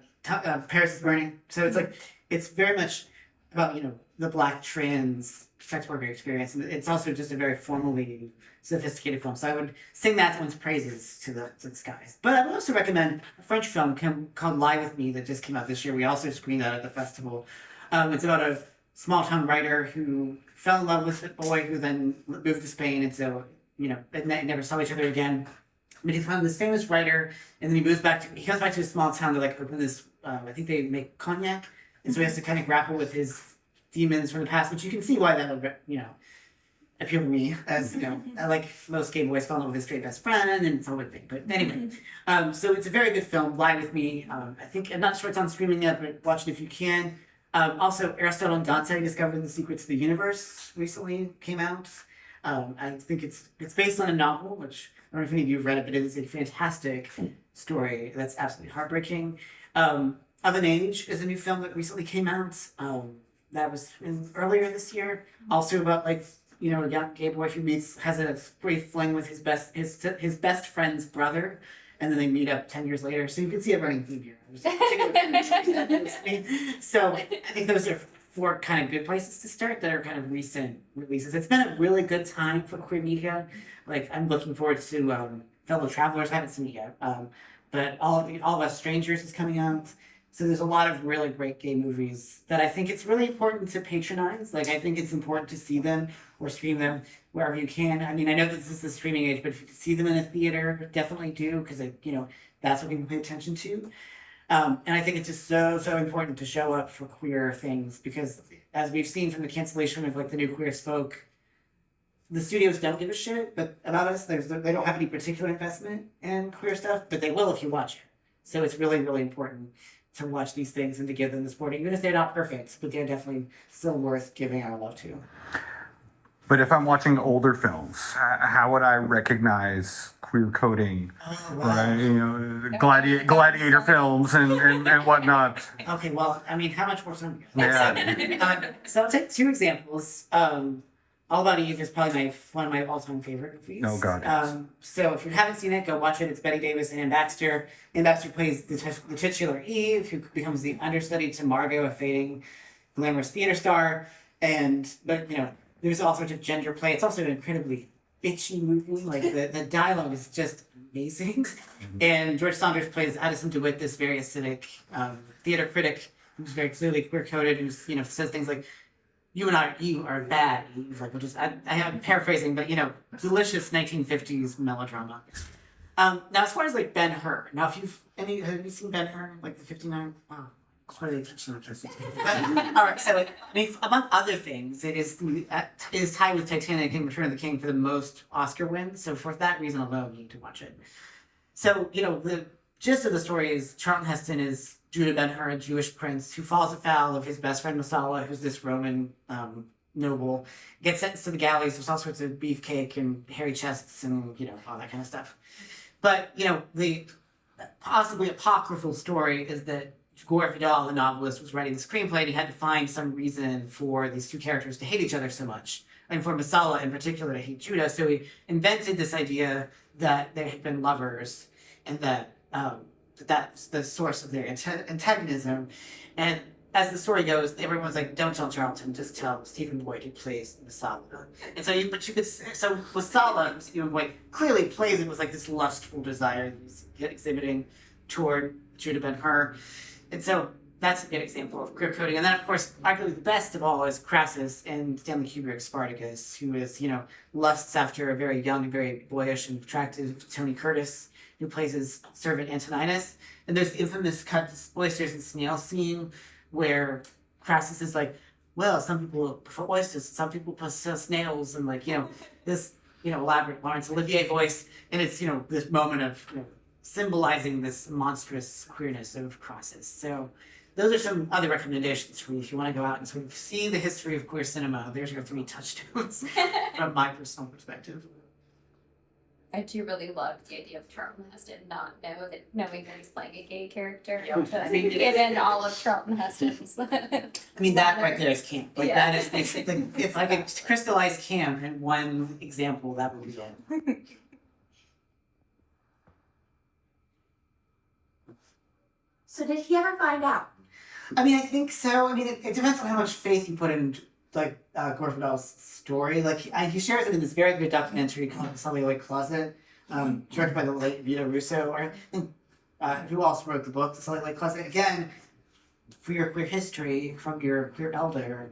Paris is Burning. So it's like, it's very much about, the Black trans sex worker experience, and it's also just a very formally sophisticated film. So I would sing that one's praises to the skies. But I would also recommend a French film called Lie With Me that just came out this year. We also screened that at the festival. It's about a small town writer who fell in love with a boy who then moved to Spain, and so they never saw each other again. But he's found this famous writer, and then he comes back to a small town to like open this. I think they make cognac, and so he has to kind of grapple with his demons from the past, which you can see why that would, appeal to me, as, like most gay boys fall in love with his straight best friend, and it's a whole thing. But anyway, so it's a very good film, Lie With Me. I'm not sure it's on streaming yet, but watch it if you can. Also, Aristotle and Dante Discovering the Secrets of the Universe recently came out. I think it's based on a novel, which I don't know if any of you have read it, but it is a fantastic story that's absolutely heartbreaking. Of an Age is a new film that recently came out. That was earlier this year. Also about like a young gay boy who has a brief fling with his best friend's brother, and then they meet up 10 years later. So you can see a running theme here. So I think those are 4 kind of good places to start that are kind of recent releases. It's been a really good time for queer media. Like, I'm looking forward to Fellow Travelers. I haven't seen it yet, but All of Us Strangers is coming out. So there's a lot of really great gay movies that I think it's really important to patronize. Like, I think it's important to see them or stream them wherever you can. I mean, I know that this is the streaming age, but if you can see them in a theater, definitely do, because that's what people pay attention to. And I think it's just so important to show up for queer things, because as we've seen from the cancellation of like the new Queer as Folk, the studios don't give a shit about us. They don't have any particular investment in queer stuff, but they will if you watch it. So it's really, really important to watch these things and to give them the support, even if they're not perfect, but they're definitely still worth giving our love to. But if I'm watching older films, how would I recognize queer coding? Oh, Right, wow. you know, gladiator films and whatnot. Okay, well, I mean, how much more time? Yeah. So I'll take two examples. All About Eve is probably one of my all-time favorite movies. Oh, God. So if you haven't seen it, go watch it. It's Betty Davis and Ann Baxter. Ann Baxter plays the titular Eve, who becomes the understudy to Margot, a fading glamorous theater star. But you know, there's all sorts of gender play. It's also an incredibly bitchy movie. Like the dialogue is just amazing. And George Saunders plays Addison DeWitt, this very acidic theater critic who's very clearly queer coded, who's says things like, you are bad. Eve," like, which is I am paraphrasing, but delicious 1950s melodrama. Now as far as like Ben-Hur, now have you seen Ben-Hur, like the 59? Oh, it's really teaching interesting. All right, so I mean, among other things, it is tied with Titanic and Return of the King for the most Oscar wins. So for that reason alone, you need to watch it. So the gist of the story is Charlton Heston is Judah Ben-Hur, a Jewish prince who falls afoul of his best friend Masala, who's this Roman noble, gets sentenced to the galleys. There's all sorts of beefcake and hairy chests and all that kind of stuff. But the possibly apocryphal story is that Gore Vidal, the novelist, was writing the screenplay and he had to find some reason for these two characters to hate each other so much, and for Masala in particular to hate Judah. So he invented this idea that they had been lovers and that that's the source of their antagonism. And as the story goes, everyone's like, don't tell Charlton, just tell Stephen Boyd, who plays Masala. And so so Masala, Stephen Boyd, clearly plays it with like this lustful desire that he's exhibiting toward Judah Ben-Hur. And so that's a good example of queer coding. And then, of course, arguably the best of all is Crassus and Stanley Kubrick's Spartacus, who is, lusts after a very young and very boyish and attractive Tony Curtis, who plays his servant Antoninus. And there's the infamous cut oysters and snails scene where Crassus is like, well, some people prefer oysters, some people prefer snails, and this, elaborate Laurence Olivier voice. And it's, this moment of, symbolizing this monstrous queerness of Crassus. So those are some other recommendations for you if you want to go out and sort of see the history of queer cinema. There's your 3 touchstones from my personal perspective. I do really love the idea of Charlton Heston not knowing that he's playing a gay character. Yeah. Get in all of Charlton Heston's. I mean, that right there is camp. Like, Yeah. that is, if I could crystallize camp in one example, that would be it. So did he ever find out? I mean, I think so. I mean, it depends on how much faith you put in, like, Gore Vidal's story. Like, he shares it in this very good documentary called The Celluloid Closet, directed by the late Vito Russo, who also wrote the book, The Celluloid Closet. Again, for your queer history from your queer elder,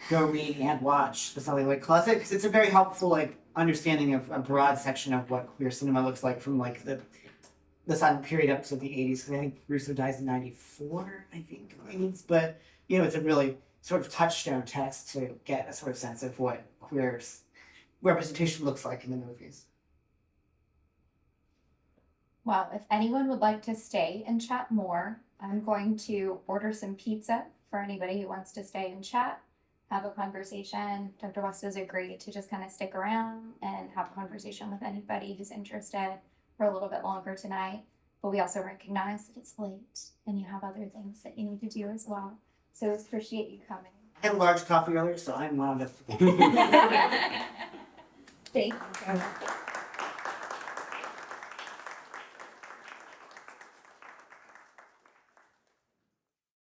go read and watch The Celluloid Closet, because it's a very helpful, understanding of a broad section of what queer cinema looks like from, the silent period up to the 80s, because I think Russo dies in 94, I think. But, it's a really sort of touchstone text to get a sort of sense of what queer representation looks like in the movies. Well, if anyone would like to stay and chat more, I'm going to order some pizza for anybody who wants to stay and chat, have a conversation. Dr. West has agreed to just kind of stick around and have a conversation with anybody who's interested for a little bit longer tonight. But we also recognize that it's late and you have other things that you need to do as well. So appreciate you coming. I had a large coffee earlier, so I'm wound up. Thank you.